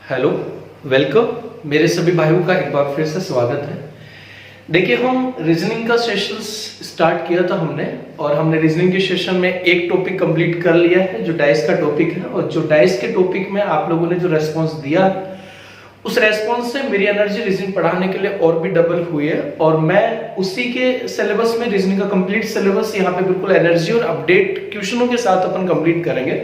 Hello, welcome. मेरे सभी भाइयों का एक बार फिर से स्वागत है। देखिए, हम रीजनिंग का सेशन स्टार्ट किया था हमने, और हमने रीजनिंग के सेशन में एक टॉपिक कंप्लीट कर लिया है जो डाइस का टॉपिक है। और जो डाइस के टॉपिक में आप लोगों ने जो रेस्पॉन्स दिया, उस रेस्पॉन्स से मेरी एनर्जी रीजनिंग पढ़ाने के लिए और भी डबल हुई है। और मैं उसी के सिलेबस में रीजनिंग का कंप्लीट सिलेबस यहाँ पे बिल्कुल एनर्जी और अपडेट क्वेश्चनों के साथ अपन कंप्लीट करेंगे।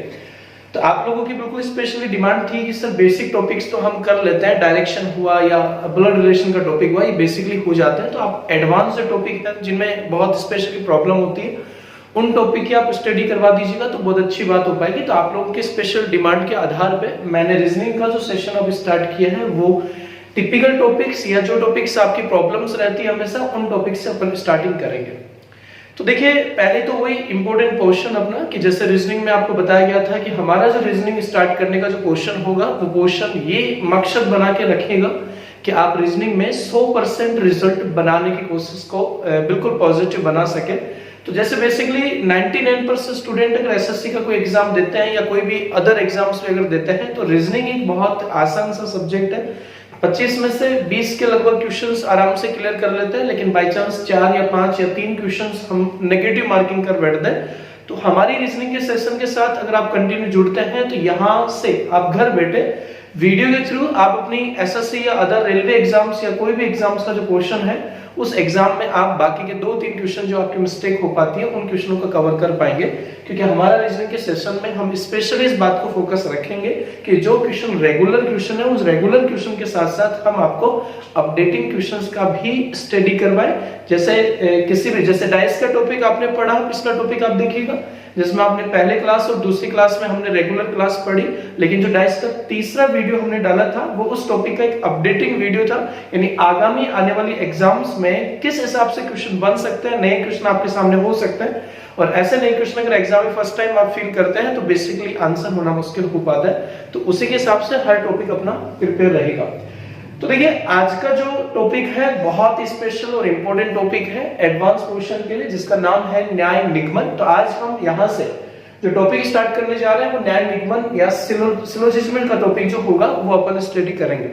तो आप लोगों की बिल्कुल स्पेशली डिमांड थी कि सर बेसिक टॉपिक्स तो हम कर लेते हैं, डायरेक्शन हुआ या ब्लड रिलेशन का टॉपिक हुआ, ये बेसिकली हो जाते हैं। तो आप एडवांस जो टॉपिक है जिनमें बहुत स्पेशली प्रॉब्लम होती है, उन टॉपिक की आप स्टडी करवा दीजिएगा तो बहुत अच्छी बात हो पाएगी। तो आप लोगों के स्पेशल डिमांड के आधार पे मैंने रीजनिंग का जो सेशन अब स्टार्ट किया है, वो टिपिकल टॉपिक्स या जो टॉपिक्स आपकी प्रॉब्लम्स रहती है हमेशा, उन टॉपिक्स से अपन स्टार्टिंग करेंगे। तो देखिए, पहले तो वही इंपॉर्टेंट क्वेश्चन अपना कि जैसे रीजनिंग में आपको बताया गया था कि हमारा जो रीजनिंग स्टार्ट करने का जो क्वेश्चन होगा, वो क्वेश्चन ये मकसद बना के रखिएगा कि आप रीजनिंग में 100% रिजल्ट बनाने की कोशिश को बिल्कुल पॉजिटिव बना सके। तो जैसे बेसिकली 99% स्टूडेंट अगर एसएससी का कोई एग्जाम देते हैं या कोई भी अदर एग्जाम्स अगर देते हैं, तो रीजनिंग एक बहुत आसान सा सब्जेक्ट है। 25 में से 20 के लगभग क्वेश्चंस आराम से क्लियर कर लेते हैं, लेकिन बाय चांस 4 या 5 या 3 क्वेश्चंस हम नेगेटिव मार्किंग कर बैठते हैं। तो हमारी रीजनिंग के सेशन के साथ अगर आप कंटिन्यू जुड़ते हैं, तो यहाँ से आप घर बैठे वीडियो के थ्रू आप अपनी एसएससी या अदर रेलवे एग्जाम्स या कोई भी एग्जाम्स का जो क्वेश्चन है, उस एग्जाम में आप बाकी के 2-3 क्वेश्चन जो आपकी मिस्टेक हो पाती है, उन क्वेश्चनों को कवर कर पाएंगे। क्योंकि हमारा रीजनिंग के सेशन में हम स्पेशली इस बात को फोकस रखेंगे कि जो क्वेश्चन रेगुलर क्वेश्चन है, उस रेगुलर क्वेश्चन के साथ साथ हम आपको अपडेटिंग क्वेश्चंस का भी स्टडी करवाएं। जैसे किसी भी, जैसे डाइस का टॉपिक आपने पढ़ा, पिछला टॉपिक आप देखिएगा जिसमें आपने पहले क्लास और दूसरी क्लास में हमने रेगुलर क्लास पढ़ी, लेकिन जो डाइस का तीसरा वीडियो हमने डाला था, वो उस टॉपिक का एक अपडेटिंग वीडियो था। यानी आगामी आने वाली एग्जाम्स में किस हिसाब से क्वेश्चन बन सकते हैं, नए क्वेश्चन आपके सामने हो सकते हैं, और ऐसे नए क्वेश्चन अगर एग्जाम में फर्स्ट टाइम आप फील करते हैं तो बेसिकली आंसर होना मुश्किल हो पाता है। तो उसी के हिसाब से हर टॉपिक अपना प्रिपेयर रहेगा। तो देखिए, आज का जो टॉपिक है बहुत ही स्पेशल और इंपॉर्टेंट टॉपिक है एडवांस क्वेश्चन के लिए, जिसका नाम है न्याय निगमन। तो आज हम यहां से जो टॉपिक स्टार्ट करने जा रहे हैं, वो न्याय निगमन या सिलोजिज्म का टॉपिक जो होगा वो अपन स्टडी करेंगे।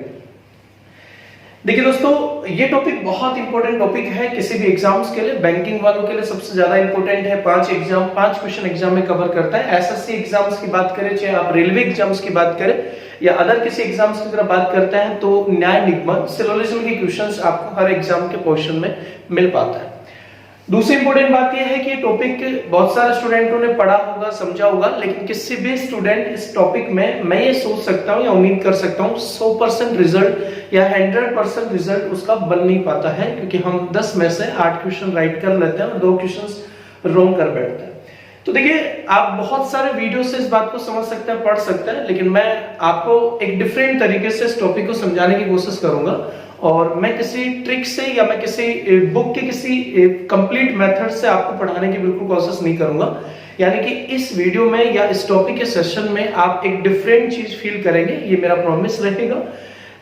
देखिए दोस्तों, ये टॉपिक बहुत इंपॉर्टेंट टॉपिक है किसी भी एग्जाम्स के लिए। बैंकिंग वालों के लिए सबसे ज्यादा इंपॉर्टेंट है। 5 क्वेश्चन एग्जाम में कवर करता है। एसएससी एग्जाम्स की बात करें, चाहे आप रेलवे एग्जाम्स की बात करें या अदर किसी एग्जाम्स की तरह बात करते हैं, तो न्याय निगमन सिलोजिज्म के क्वेश्चंस आपको हर एग्जाम के क्वेश्चन में मिल पाता है। दूसरी इंपॉर्टेंट बात यह है कि टॉपिक बहुत सारे स्टूडेंटों ने पढ़ा होगा, समझा होगा, लेकिन किसी भी स्टूडेंट इस टॉपिक में, मैं ये सोच सकता हूँ या उम्मीद कर सकता हूँ, 100% रिजल्ट या 100% रिजल्ट उसका बन नहीं पाता है। क्योंकि हम 10 में से 8 क्वेश्चन राइट कर लेते हैं और 2 क्वेश्चन रॉन्ग कर बैठते हैं। तो देखिए, आप बहुत सारे वीडियो से इस बात को समझ सकते हैं, पढ़ सकते हैं, लेकिन मैं आपको एक डिफरेंट तरीके से इस टॉपिक को समझाने की कोशिश करूंगा। और मैं किसी ट्रिक से या मैं किसी बुक के किसी कंप्लीट मेथड से आपको पढ़ाने की बिल्कुल कोशिश नहीं करूंगा। यानी कि इस वीडियो में या इस टॉपिक के सेशन में आप एक डिफरेंट चीज फील करेंगे, ये मेरा प्रॉमिस रहेगा।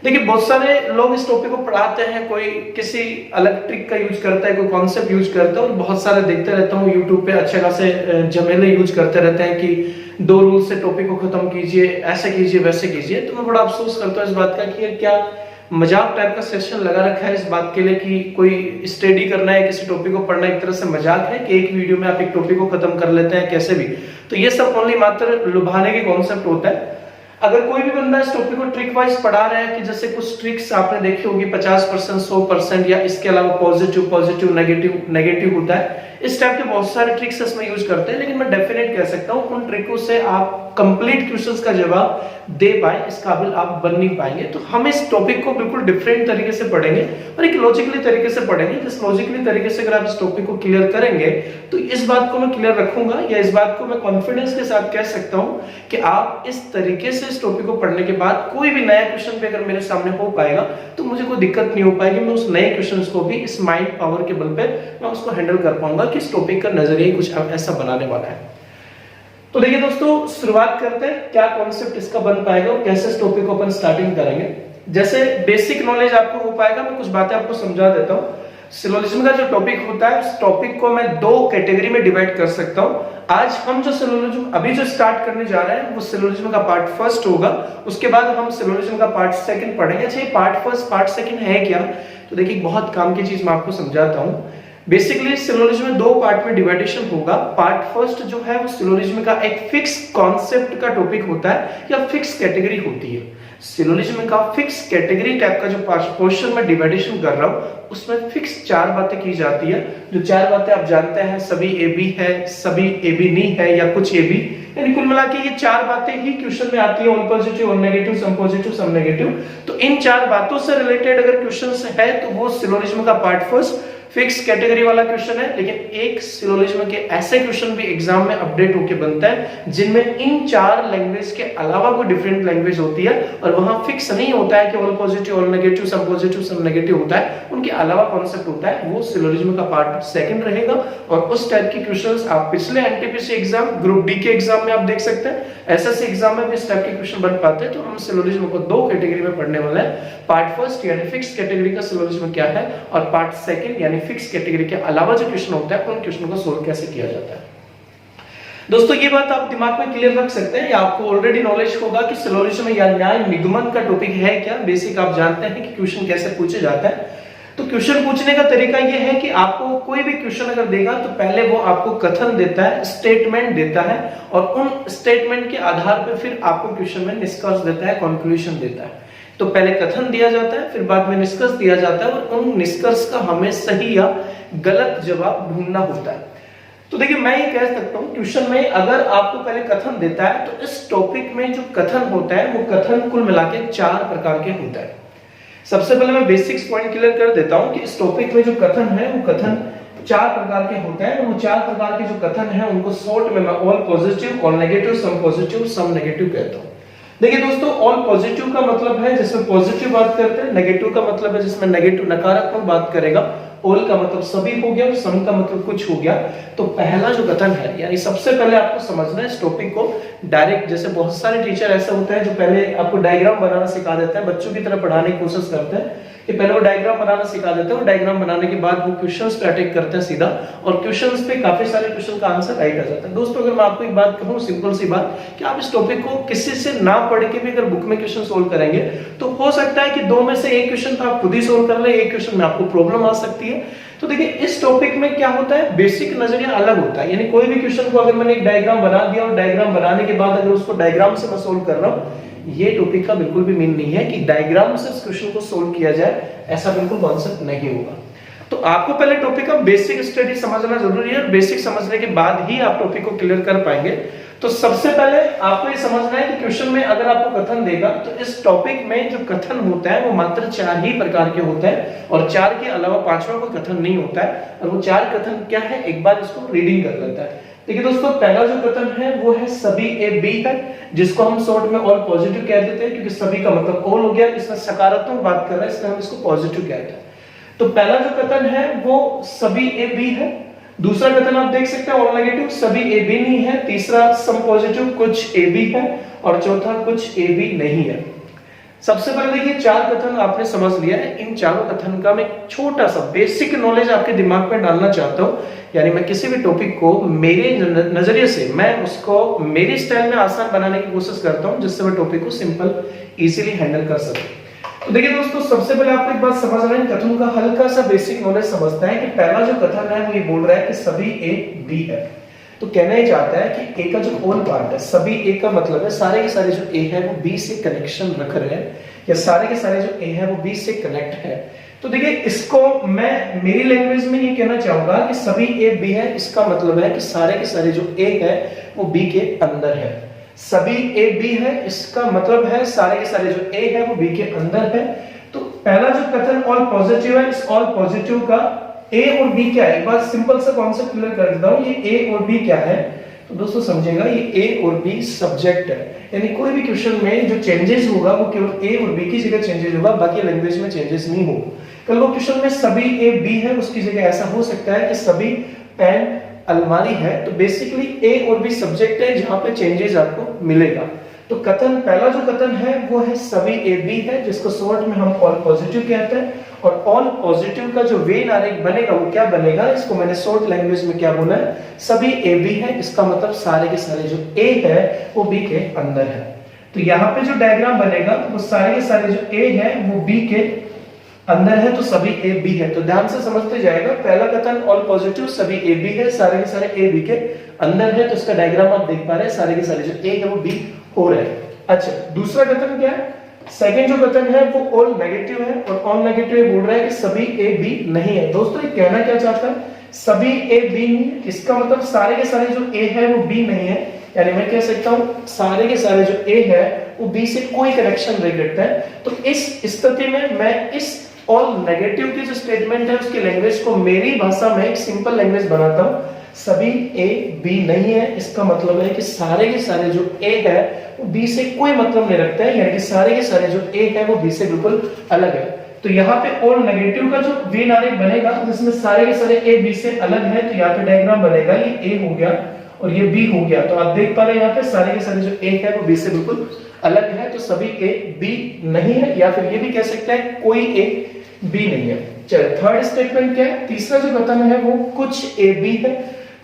देखिए, बहुत सारे लोग इस टॉपिक को पढ़ाते हैं, कोई किसी अलग ट्रिक का यूज करता है, कोई कॉन्सेप्ट यूज करता है, और बहुत सारे देखते रहता हूँ यूट्यूब पे अच्छे खासे झमेले यूज करते रहते हैं कि 2 रूल से टॉपिक को खत्म कीजिए, ऐसे कीजिए, वैसे कीजिए। तो मैं बड़ा अफसोस करता हूँ इस बात का कि क्या मजाक टाइप का सेशन लगा रखा है इस बात के लिए कि कोई स्टडी करना है, किसी टॉपिक को पढ़ना एक तरह से मजाक है कि एक वीडियो में आप एक टॉपिक को खत्म कर लेते हैं कैसे भी। तो ये सब ओनली मात्र लुभाने के कॉन्सेप्ट होता है। अगर कोई भी बंदा इस टॉपिक को ट्रिक वाइज पढ़ा रहा है कि जैसे कुछ ट्रिक्स आपने देखी होगी 50%, 100% या इसके अलावा पॉजिटिव, नेगेटिव होता है, इस टाइप के बहुत सारे ट्रिक्स इसमें यूज करते हैं, लेकिन मैं डेफिनेट कह सकता हूं उन ट्रिकों से आप कंप्लीट क्वेश्चंस का जवाब दे पाए, इस काबिल आप बन नहीं पाएंगे। तो हम इस टॉपिक को बिल्कुल डिफरेंट तरीके से पढ़ेंगे और एक लॉजिकली तरीके से पढ़ेंगे। जिस लॉजिकली तरीके से अगर आप इस टॉपिक को क्लियर करेंगे, तो इस बात को मैं क्लियर रखूंगा या इस बात को मैं कॉन्फिडेंस के साथ कह सकता हूं कि आप इस तरीके से इस टॉपिक को पढ़ने के बाद कोई भी नया क्वेश्चन पे अगर मेरे सामने हो पाएगा, तो मुझे कोई दिक्कत नहीं हो पाएगी। मैं उस नए क्वेश्चन को भी इस माइंड पावर के बल पे मैं उसको हैंडल कर पाऊंगा कि इस टॉपिक का नजरिया कुछ ऐसा बनाने वाला है। तो देखिए दोस्तों, शुरुआत करते हैं क्या कॉन्सेप्ट इसका बन पाएगा और कैसे इस टॉपिक को अपन स्टार्टिंग करेंगे। जैसे बेसिक नॉलेज आपको हो पाएगा, मैं कुछ बातें आपको समझा देता हूं। सिलोजिज्म का जो टॉपिक होता है उस टॉपिक को मैं दो कैटेगरी में डिवाइड कर सकता हूं। आज हम जो सिलोजिज्म अभी जो स्टार्ट करने जा रहे हैं वो सिलोजिज्म का पार्ट फर्स्ट होगा, उसके बाद हम सिलोजिज्म का पार्ट सेकंड पढ़ेंगे। अच्छा, ये पार्ट फर्स्ट पार्ट सेकंड है क्या? तो देखिए बहुत काम की चीज मैं आपको समझाता हूं। बेसिकली सिलोजिज्म में दो पार्ट में डिवाइडेशन होगा। पार्ट फर्स्ट जो है वो सिलोजिज्म का एक फिक्स कॉन्सेप्ट का टॉपिक होता है या फिक्स कैटेगरी होती है। सिलोजिज्म का फिक्स कैटेगरी टाइप का जो पोर्शन में डिवाइडेशन कर रहा हूं उसमें फिक्स चार बातें की जाती है। जो चार बातें आप जानते हैं, सभी ए बी है, सभी ए बी नहीं है या कुछ ए बी, यानी कुल मिला के ये चार बातें ही क्वेश्चन में आती है। All positive, all negative, some positive, some negative. तो इन चार बातों से रिलेटेड अगर क्वेश्चन है तो वो सिलोजिज्म का पार्ट फर्स्ट फिक्स कैटेगरी वाला क्वेश्चन है। लेकिन एक सिलोजिज्म के ऐसे क्वेश्चन भी एग्जाम में अपडेट होके बनता है जिनमें इन चार लैंग्वेज के अलावा कोई डिफरेंट लैंग्वेज होती है और वहां फिक्स नहीं होता है कि all positive, all negative, some positive, some negative होता है, उनके अलावा कॉन्सेप्ट होता है। वो सिलोजिज्म का पार्ट सेकंड रहेगा। और उस टाइप के क्वेश्चंस आप पिछले एनटीपीसी एग्जाम, ग्रुप डी के एग्जाम में आप देख सकते हैं। एसएससी एग्जाम में भी इस टाइप के क्वेश्चन बन पाते हैं। तो हम सिलोजिज्म को दो कैटेगरी में पढ़ने वाले हैं। पार्ट फर्स्ट यानी फिक्स कैटेगरी का सिलोजिज्म क्या है, और पार्ट सेकंड यानी फिक्स कैटेगरी के अलावा जो क्वेश्चन होता है उन क्वेश्चन को सोल्व कैसे किया जाता है। दोस्तों ये बात आप दिमाग में क्लियर रख सकते हैं, या आपको ऑलरेडी नॉलेज होगा कि सिलोजिज्म या न्याय निगमन का टॉपिक है क्या। बेसिक आप जानते हैं कि क्वेश्चन कैसे पूछे जाता है। तो क्वेश्चन पूछने का तरीका यह है कि आपको कोई भी क्वेश्चन अगर देगा तो पहले वो आपको कथन देता है, स्टेटमेंट देता है, और उन स्टेटमेंट के आधार पर फिर आपको क्वेश्चन में निष्कर्ष देता है, कंक्लूजन देता है। तो पहले कथन दिया जाता है, फिर बाद में निष्कर्ष दिया जाता है, और उन निष्कर्ष का हमें सही या गलत जवाब ढूंढना होता है। तो देखिए मैं ये कह सकता हूं क्वेश्चन में अगर आपको पहले कथन देता है तो इस टॉपिक में जो कथन होता है वो कथन कुल मिला के चार प्रकार के होता है। सबसे पहले मैं बेसिक्स पॉइंट क्लियर कर देता हूं कि इस टॉपिक में जो कथन है वो कथन चार प्रकार के होते हैं। वो चार प्रकार के जो कथन है उनको शॉर्ट में मैं all positive, all negative, some positive, some negative कहता हूं। देखिए दोस्तों, ऑल पॉजिटिव का मतलब है जिसमें पॉजिटिव बात करते हैं, नेगेटिव का मतलब है जिसमें नेगेटिव नकारात्मक बात करेगा, ऑल का मतलब सभी हो गया और सम का मतलब कुछ हो गया। तो पहला जो कथन है, यानी सबसे पहले आपको समझना है इस टॉपिक को डायरेक्ट। जैसे बहुत सारे टीचर ऐसा होता है जो पहले आपको डायग्राम बनाना सिखा देते हैं, बच्चों की तरह पढ़ाने की कोशिश करते हैं कि पहले वो डायग्राम बनाना सिखा देते हैं और डायग्राम बनाने के बाद वो क्वेश्चंस पे अटैक करते हैं सीधा, और क्वेश्चंस पे काफी सारे क्वेश्चन का आंसर राइट आ जाता है। दोस्तों अगर मैं आपको एक बात कहूं, सिंपल सी बात, कि आप इस टॉपिक को किसी से ना पढ़ के भी अगर बुक में क्वेश्चन सोल्व करेंगे तो हो सकता है कि दो में से एक क्वेश्चन तो आप खुद ही सोल्व कर ले, एक क्वेश्चन में आपको प्रॉब्लम आ सकती है। तो देखिए इस टॉपिक में क्या होता है, बेसिक नजरिया अलग होता है। यानी कोई भी क्वेश्चन को अगर मैंने एक डायग्राम बना दिया और डायग्राम बनाने के बाद अगर उसको डायग्राम से मैं सोल्व कर रहा हूं, ये टॉपिक का बिल्कुल भी मीन नहीं है कि डायग्राम से इस क्वेश्चन को सोल्व किया जाए, ऐसा बिल्कुल कॉन्सेप्ट नहीं होगा। तो आपको पहले टॉपिक का बेसिक स्टडी समझना जरूरी है, और बेसिक समझने के बाद ही आप टॉपिक को क्लियर कर पाएंगे। तो सबसे पहले आपको ये समझना है कि क्वेश्चन में अगर आपको कथन देगा तो इस टॉपिक में जो कथन होता है वो मात्र चार ही प्रकार के होते हैं, और चार के अलावा पांचवा कोई कथन नहीं होता है। और वो चार कथन क्या है, एक बार इसको रीडिंग कर लेता है। देखिए दोस्तों, पहला जो कथन है वो है सभी ए बी है, जिसको हम शॉर्ट में ऑल पॉजिटिव कह देते हैं, क्योंकि सभी का मतलब ऑल हो गया, इसमें सकारात्मक बात कर रहा है, इसलिए हम इसको पॉजिटिव कहते हैं। तो पहला जो कथन है वो सभी ए बी है। दूसरा कथन आप देख सकते हैं ऑल नेगेटिव, सभी ए बी नहीं है। तीसरा सम पॉजिटिव, कुछ ए बी है। और चौथा कुछ ए बी नहीं है। सबसे पहले देखिए चार कथन आपने समझ लिया है। इन चारों कथन का मैं छोटा सा बेसिक नॉलेज आपके दिमाग में डालना चाहता हूं। यानी मैं किसी भी टॉपिक को मेरे नजरिए से मैं उसको मेरे स्टाइल में आसान बनाने की कोशिश करता हूं, जिससे मैं टॉपिक को सिंपल इजीली हैंडल कर सकूं। तो देखिए दोस्तों, सबसे पहले आपको एक बात समझना है, कथनों का हल्का सा बेसिक नॉलेज समझता है कि पहला जो कथन है वो ये बोल रहा है कि सभी ए बी है। तो कहना ही चाहता है कि ए का जो होल पार्ट है, सभी ए का मतलब है सारे के सारे जो ए है वो बी से कनेक्शन रख रहे हैं, या सारे के सारे जो ए है वो बी से कनेक्ट है। तो देखिए इसको मैं मेरी लैंग्वेज में ये कहना चाहूंगा कि सभी ए बी है, इसका मतलब है कि सारे के सारे जो ए है वो बी के अंदर है। सभी ए बी है, इसका मतलब है सारे के सारे जो ए है वो बी के अंदर है। तो पहला जो कथन ऑल पॉजिटिव है, इस ऑल पॉजिटिव का ए और बी क्या है, एक बार सिंपल सा कॉन्सेप्ट क्लियर कर देता हूं। ये ए और बी क्या है, तो दोस्तों समझेगा, ये ए और बी सब्जेक्ट है। यानी कोई भी क्वेश्चन में जो चेंजेस होगा वो केवल ए और बी की जगह चेंजेस होगा, बाकी लैंग्वेज में चेंजेस नहीं होगा। कल वो क्वेश्चन में सभी ए बी है, उसकी जगह ऐसा हो सकता है कि सभी पेन अलमारी है। तो बेसिकली ए और बी सब्जेक्ट है जहां पे चेंजेस आपको मिलेगा। तो कथन, पहला जो कथन है वो है सभी ए बी है, जिसको शॉर्ट में हम ऑल पॉजिटिव कहते हैं। और ऑल पॉजिटिव का जो वेन आरेख बनेगा वो क्या बनेगा, इसको मैंने शॉर्ट लैंग्वेज में क्या बोला है, सभी ए बी है। इसका मतलब सारे के सारे जो ए है वो बी के अंदर है। तो यहाँ पे जो डायग्राम बनेगा वो सारे के सारे जो ए है वो बी के अंदर है, तो सभी ए बी है। तो ध्यान से समझते जाएगा, पहला कथन ऑल पॉजिटिव सभी ए बी है, सारे के सारे ए बी के अंदर है। तो इसका डायग्राम आप देख पा रहे हैं, सारे के सारे जो ए है वो बी हो रहे हैं। अच्छा, दूसरा कथन क्या है, सेकंड जो कथन है वो ऑल नेगेटिव है, और ऑल नेगेटिव बोल रहा है कि सभी ए बी नहीं है। दोस्तों ये कहना क्या चाहता है, सभी ए बी नहीं है, इसका मतलब सारे के सारे जो ए है वो बी नहीं है। यानी मैं कह सकता हूं सारे के सारे जो ए है वो बी से कोई कनेक्शन नहीं रखता है। तो इस स्थिति में मैं इस ऑल नेगेटिव की जो स्टेटमेंट है उसकी लैंग्वेज को मेरी भाषा में एक सिंपल लैंग्वेज बनाता हूं, सभी ए बी नहीं है। इसका मतलब है कि सारे के सारे जो ए है वो बी से कोई मतलब नहीं रखता है, यानी कि सारे के सारे जो ए है वो बी से बिल्कुल अलग है। तो यहाँ पे ऑल नेगेटिव का जो वेन आरेख बनेगा जिसमें सारे के सारे ए बी से अलग है, तो यहाँ पे डायग्राम बनेगा, ये ए हो गया और ये बी हो गया। तो आप देख पा रहे हैं यहाँ पे सारे के सारे जो ए है वो बी से बिल्कुल अलग है, तो सभी ए बी नहीं है, या फिर ये भी कह सकते हैं कोई ए बी नहीं है। चलिए थर्ड स्टेटमेंट क्या है, तीसरा जो कथन है वो कुछ ए बी है।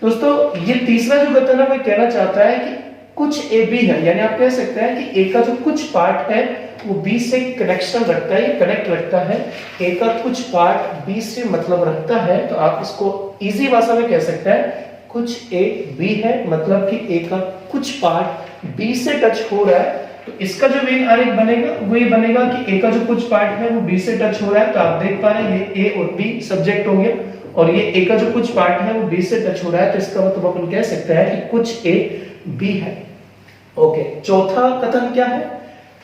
दोस्तों ये तीसरा जो कथन है वो कहना चाहता है कि कुछ ए बी है, यानी आप कह सकते हैं कि ए का जो कुछ पार्ट है वो बी से कनेक्शन रखता है, कनेक्ट रखता है। ए का कुछ पार्ट बी से मतलब रखता है, तो आप इसको इजी भाषा में कह सकते हैं कुछ ए बी है, मतलब कि ए का कुछ पार्ट बी से टच हो रहा है। तो इसका जो वेन आरेख बनेगा वो ये बनेगा कि ए का जो कुछ पार्ट है वो बी से टच हो रहा है। तो आप देख पा रहे हैं ये ए और बी सब्जेक्ट हो गया, और ये ए का जो कुछ पार्ट है वो बी से टच हो रहा है, तो इसका मतलब अपन कह सकते हैं कि कुछ ए बी है। ओके, चौथा कथन क्या है,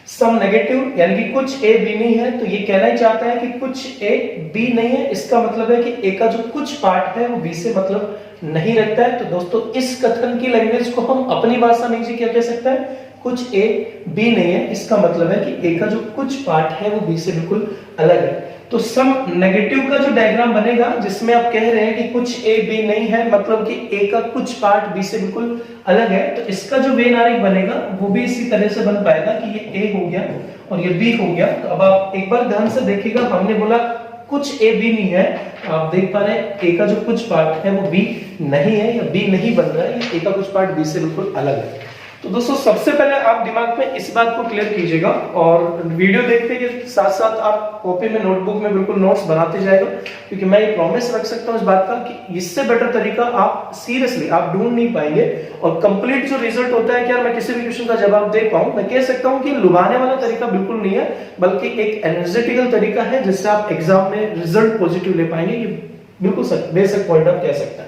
सम नेगेटिव, यानी कि कुछ ए बी नहीं है। तो ये कहना ही चाहता है कि कुछ ए बी नहीं है, इसका मतलब है कि ए का जो कुछ पार्ट है वो बी से मतलब नहीं रखता है। तो दोस्तों इस कथन की लैंग्वेज को हम अपनी भाषा में जी क्या कह सकते हैं, कुछ ए बी नहीं है, इसका मतलब है कि ए का जो कुछ पार्ट है वो बी से बिल्कुल अलग है। तो सम नेगेटिव का जो डायग्राम बनेगा जिसमें आप कह रहे हैं कि कुछ ए बी नहीं है, मतलब कि ए का कुछ पार्ट बी से बिल्कुल अलग है, तो इसका जो वेन आरेख बनेगा वो भी इसी तरह से बन पाएगा कि ये ए हो गया और ये बी हो गया। तो अब आप एक बार ध्यान से देखिएगा, हमने बोला कुछ ए बी नहीं है, आप देख पा रहे हैं ए का जो कुछ पार्ट है वो बी नहीं है, या बी नहीं बन रहा है, ए का कुछ पार्ट बी से बिल्कुल अलग है। तो दोस्तों सबसे पहले आप दिमाग में इस बात को क्लियर कीजिएगा, और वीडियो देखते के साथ साथ आप कॉपी में नोटबुक में बिल्कुल नोट्स बनाते जाएगा, क्योंकि मैं ये प्रॉमिस रख सकता हूँ इस बात का कि इससे बेटर तरीका आप सीरियसली आप ढूंढ नहीं पाएंगे। और कंप्लीट जो रिजल्ट होता है कि मैं किसी भी क्वेश्चन का जवाब दे पाऊं, मैं कह सकता हूं कि लुभाने वाला तरीका बिल्कुल नहीं है, बल्कि एक एनर्जेटिकल तरीका है जिससे आप एग्जाम में रिजल्ट पॉजिटिव ले पाएंगे। ये बिल्कुल बेसिक पॉइंट आप कह सकते हैं।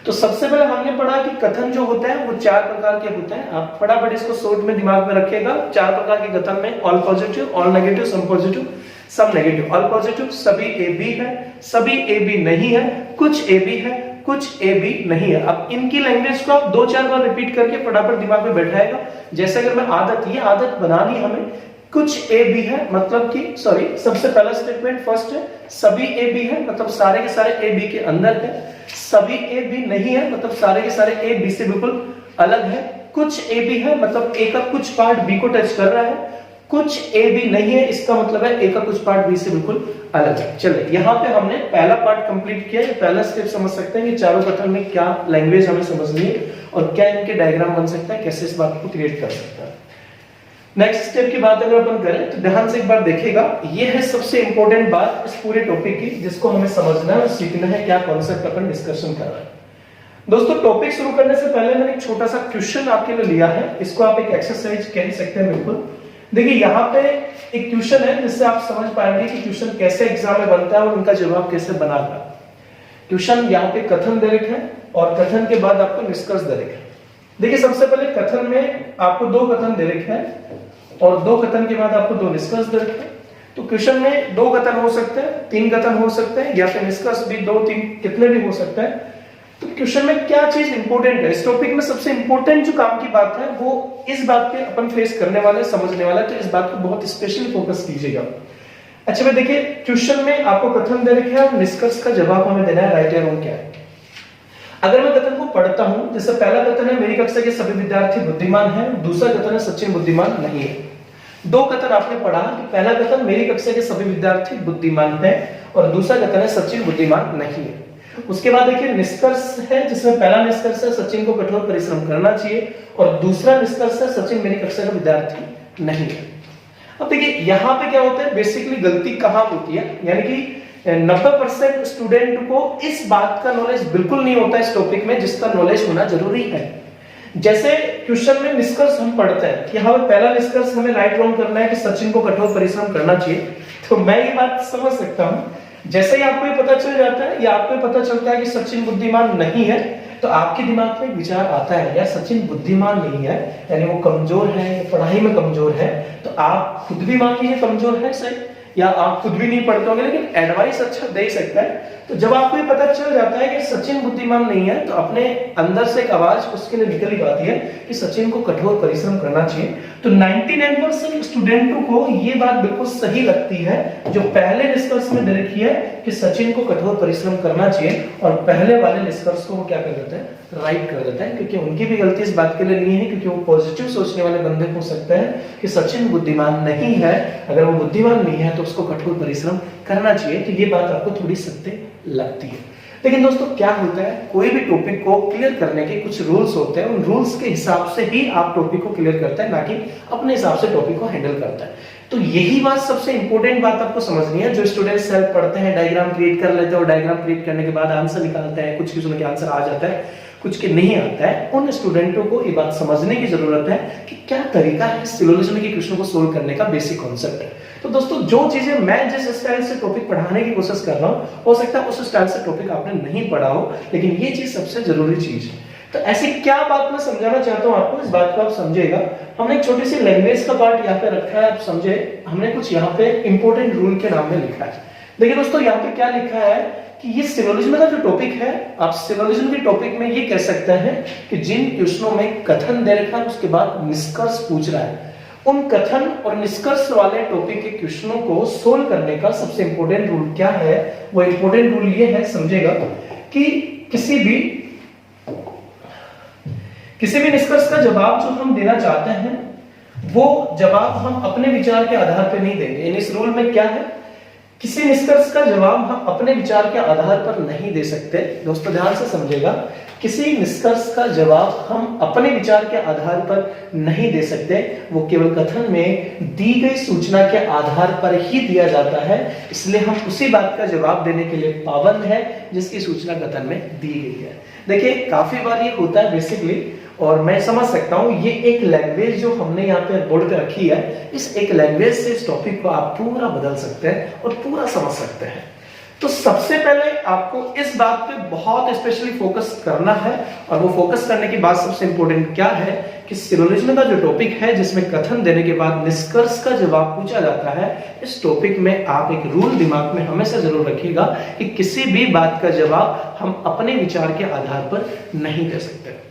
तो सबसे पहले हमने पढ़ा कि कथन जो होता है वो 4 प्रकार के होते हैं। आप फटाफट इसको शॉर्ट में दिमाग में रखिएगा। 4 प्रकार के कथन में all positive, all negative, some positive, some negative. All positive सभी ए बी है, सभी ए बी नहीं है, कुछ ए बी है, कुछ ए बी नहीं है। अब इनकी लैंग्वेज को आप 2-4 बार रिपीट करके फटाफट दिमाग में बैठाएगा। जैसे अगर मैं ये आदत बनानी हमें, कुछ ए बी है मतलब कि सबसे पहला स्टेटमेंट फर्स्ट है, सभी ए बी है मतलब सारे के सारे ए बी के अंदर है। सभी ए बी नहीं है मतलब सारे के सारे ए बी से बिल्कुल अलग है। कुछ ए बी है मतलब ए का कुछ पार्ट बी को टच कर रहा है। कुछ ए बी नहीं है, इसका मतलब है ए का कुछ पार्ट बी से बिल्कुल अलग है। चलिए यहाँ पे हमने पहला पार्ट कंप्लीट किया। ये पहला स्टेप समझ सकते हैं कि चारों कथन में क्या लैंग्वेज हमें समझनी है और क्या इनके डायग्राम बन सकता है, कैसे इस बात को क्रिएट कर सकता है। नेक्स्ट स्टेप की बात अगर अपन करें तो ध्यान से एक बार देखिएगा, ये है सबसे इंपॉर्टेंट बात इस पूरे टॉपिक की, जिसको हमें समझना है और सीखना है, क्या कॉन्सेप्ट अपन डिस्कशन कर रहे हैं। दोस्तों टॉपिक शुरू करने से पहले मैंने एक छोटा सा क्वेश्चन आपके लिए लिया है, इसको आप एक एक्सरसाइज कह सकते हैं। बिल्कुल देखिए यहाँ पे एक क्वेश्चन है जिससे आप समझ पाएंगे कि क्वेश्चन कैसे एग्जाम में बनता है और उनका जवाब कैसे बनाना। क्वेश्चन यहाँ पे कथन दे रखे हैं और कथन के बाद आपको निष्कर्ष दे रखे हैं। देखिए सबसे पहले कथन में आपको 2 कथन दे रखे हैं और 2 कथन के बाद आपको 2 निष्कर्ष दे रखे हैं। तो क्वेश्चन में 2 कथन हो सकते हैं, 3 कथन हो सकते हैं, या फिर निष्कर्ष भी 2-3 कितने भी हो सकते हैं। तो क्वेश्चन में क्या चीज इंपॉर्टेंट है, इस टॉपिक में सबसे इंपॉर्टेंट जो काम की बात है वो इस बात पे अपन फेस करने वाले, समझने वाले, तो इस बात को बहुत स्पेशली फोकस कीजिएगा। अच्छा भाई देखिए क्वेश्चन में आपको कथन दे रखे हैं और निष्कर्ष का जवाब हमें देना है, राइट या रॉन्ग क्या है। अगर मैं कथन को पढ़ता हूं, जैसे पहला कथन है मेरी कक्षा के सभी विद्यार्थी बुद्धिमान हैं, दूसरा कथन है सचिन बुद्धिमान नहीं है। दो कथन आपने पढ़ा कि पहला कथन मेरी कक्षा के सभी विद्यार्थी बुद्धिमान हैं और दूसरा कथन है सचिन बुद्धिमान नहीं है। उसके बाद देखिए निष्कर्ष है, जिसमें पहला निष्कर्ष है सचिन को कठोर परिश्रम करना चाहिए और दूसरा निष्कर्ष है सचिन मेरी कक्षा का विद्यार्थी नहीं है। अब देखिए यहाँ पे क्या होता है, बेसिकली गलती कहां होती है, यानी कि 90% स्टूडेंट को इस बात का नॉलेज बिल्कुल नहीं होता इस टॉपिक में जिसका नॉलेज होना जरूरी है। जैसे क्वेश्चन में निष्कर्ष हम पढ़ते हैं कि हाँ पहला निष्कर्ष हमें राइट रॉन्ग करना है कि सचिन को कठोर परिश्रम करना चाहिए, तो मैं ये बात समझ सकता हूं। जैसे ही आपको ये पता चल जाता है या आपको पता चलता है कि सचिन बुद्धिमान नहीं है, तो आपके दिमाग में विचार आता है यार सचिन बुद्धिमान नहीं है, यानी वो कमजोर है, पढ़ाई में कमजोर है। तो आप खुद भी मान लीजिए कमजोर है सही, या आप खुद भी नहीं पढ़ते होंगे लेकिन एडवाइस अच्छा दे सकता है। तो जब आपको ये पता चल जाता है कि सचिन बुद्धिमान नहीं है, तो अपने अंदर से एक आवाज उसके लिए निकल ही पाती है कि सचिन को कठोर परिश्रम करना चाहिए। तो 99% स्टूडेंटों को ये बात बिल्कुल सही लगती है जो पहले निष्कर्ष में दे रखी है कि सचिन को कठोर परिश्रम करना चाहिए, और पहले वाले निष्कर्ष को वो क्या कर देते हैं, राइट कर देता है, क्योंकि उनकी भी गलती इस बात के लिए नहीं है, क्योंकि वो पॉजिटिव सोचने वाले बंदे हो सकते हैं कि सचिन बुद्धिमान नहीं है। अगर वो बुद्धिमान नहीं है तो उसको कठोर परिश्रम करना चाहिए। तो ये बात आपको थोड़ी सत्य लगती है। लेकिन दोस्तों क्या होता है, कोई भी टॉपिक को क्लियर करने के कुछ रूल्स होते हैं, उन रूल्स के हिसाब से ही आप टॉपिक को क्लियर करते हैं, ना कि अपने हिसाब से टॉपिक को हैंडल करता है। तो यही बात सबसे इंपॉर्टेंट बात आपको समझनी है। जो स्टूडेंट सेल्फ पढ़ते हैं, डायग्राम क्रिएट कर लेते हैं और डायग्राम क्रिएट करने के बाद आंसर निकालते हैं, कुछ क्वेश्चन के आंसर आ जाता है, कुछ के नहीं आता है, उन स्टूडेंटों को ये बात समझने की जरूरत है कि क्या तरीका है सिलोजिज्म के क्वेश्चन को सोल्व करने का, बेसिक कॉन्सेप्ट है। तो दोस्तों जो चीजें मैं जिस स्टाइल से टॉपिक पढ़ाने की कोशिश कर रहा हूं, हो सकता है उस स्टाइल से टॉपिक आपने नहीं पढ़ा हो, लेकिन ये चीज सबसे जरूरी चीज है। तो ऐसी क्या बात मैं समझाना चाहता हूं आपको, इस बात को आप समझिएगा। हमने एक छोटी सी लैंग्वेज का पार्ट यहाँ पे रखा है, आप समझे। हमने कुछ यहाँ पे इंपॉर्टेंट रूल के नाम में लिखा है। देखिए दोस्तों यहाँ पे क्या लिखा है कि ये सिलोजिज्म का जो टॉपिक है, आप सिलोजिज्म के टॉपिक में ये कह सकते हैं कि जिन क्वेश्चनों में कथन दे रखा है उसके बाद निष्कर्ष पूछ रहा है, उन कथन और निष्कर्ष वाले टॉपिक के क्वेश्चनों को सोल्व करने का सबसे इंपॉर्टेंट रूल क्या है। वो इंपॉर्टेंट रूल ये है, समझेगा, कि किसी भी निष्कर्ष का जवाब जो हम देना चाहते हैं वो जवाब हम अपने विचार के आधार पर नहीं देंगे। इस रूल में क्या है, किसी निष्कर्ष का जवाब हम अपने विचार के आधार पर नहीं दे सकते। दोस्तों ध्यान से समझेगा, किसी निष्कर्ष का जवाब हम अपने विचार के आधार पर नहीं दे सकते, वो केवल कथन में दी गई सूचना के आधार पर ही दिया जाता है। इसलिए हम उसी बात का जवाब देने के लिए पाबंद है जिसकी सूचना कथन में दी गई है। देखिए काफी बार ये होता है बेसिकली, और मैं समझ सकता हूं, ये एक लैंग्वेज जो हमने यहाँ पे बोर्ड पे रखी है, इस एक लैंग्वेज से इस टॉपिक को आप पूरा बदल सकते हैं और पूरा समझ सकते हैं। तो सबसे पहले आपको इस बात पे बहुत स्पेशली फोकस करना है, और वो फोकस करने की बात सबसे इंपॉर्टेंट क्या है कि सिलोजिज्म का जो टॉपिक है जिसमें कथन देने के बाद निष्कर्ष का जवाब पूछा जाता है, इस टॉपिक में आप एक रूल दिमाग में हमेशा जरूर रखिएगा कि किसी भी बात का जवाब हम अपने विचार के आधार पर नहीं दे सकते।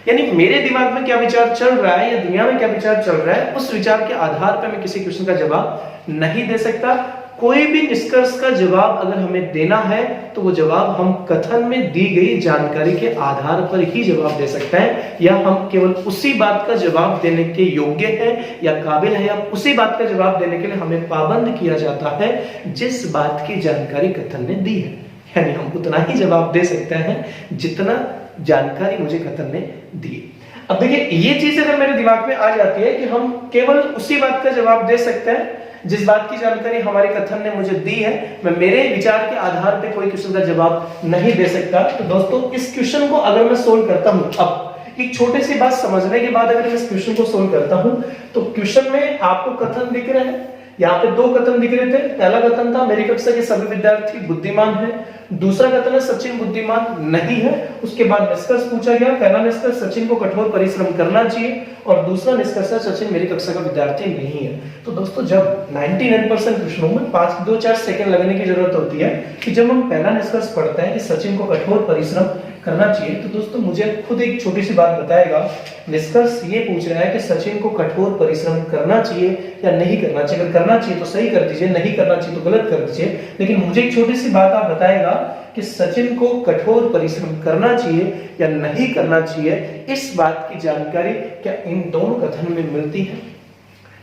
यानी मेरे दिमाग में क्या विचार चल रहा है या दुनिया में क्या विचार चल रहा है, उस विचार के आधार पर मैं किसी क्वेश्चन का जवाब नहीं दे सकता। कोई भी निष्कर्ष का जवाब अगर हमें देना है तो वो जवाब हम कथन में दी गई जानकारी के आधार पर ही जवाब दे सकते हैं, या हम केवल उसी बात का जवाब देने के योग्य हैं या काबिल है, या उसी बात का जवाब देने के लिए हमें पाबंद किया जाता है जिस बात की जानकारी कथन ने दी है। यानी हम उतना ही जवाब दे सकते हैं जितना जानकारी मुझे कथन ने दी। अब देखिए ये चीज अगर मेरे दिमाग में आ जाती है कि हम केवल उसी बात का जवाब दे सकते हैं जिस बात की जानकारी हमारे कथन ने मुझे दी है, मैं मेरे विचार के आधार पे कोई क्वेश्चन का जवाब नहीं दे सकता। तो दोस्तों इस क्वेश्चन को अगर मैं सोल्व करता हूं, अब एक छोटी सी बात समझने के बाद अगर मैं इस क्वेश्चन को सोल्व करता हूं, तो क्वेश्चन में आपको कथन दिख रहे हैं, यहाँ पे दो कथन दिख रहे थे। पहला कथन था मेरी कक्षा के सभी विद्यार्थी बुद्धिमान हैं, दूसरा कथन है सचिन बुद्धिमान नहीं है। उसके बाद निष्कर्ष पूछा गया, पहला निष्कर्ष सचिन को कठोर परिश्रम करना चाहिए और दूसरा निष्कर्ष है सचिन मेरी कक्षा का विद्यार्थी नहीं है। तो दोस्तों जब 99% प्रश्नों में 2-4 सेकंड लगने की जरूरत होती है कि जब हम पहला निष्कर्ष पढ़ते हैं कि सचिन को कठोर परिश्रम करना चाहिए, तो दोस्तों मुझे खुद एक छोटी सी बात बताएगा। निष्कर्ष ये पूछ रहा है कि सचिन को कठोर परिश्रम करना चाहिए या नहीं करना चाहिए। अगर करना चाहिए तो सही कर दीजिए, नहीं करना चाहिए तो गलत कर दीजिए। लेकिन मुझे एक छोटी सी बात आप बताएगा कि सचिन को कठोर परिश्रम करना चाहिए या नहीं करना चाहिए, इस बात की जानकारी क्या इन दोनों कथन में मिलती है?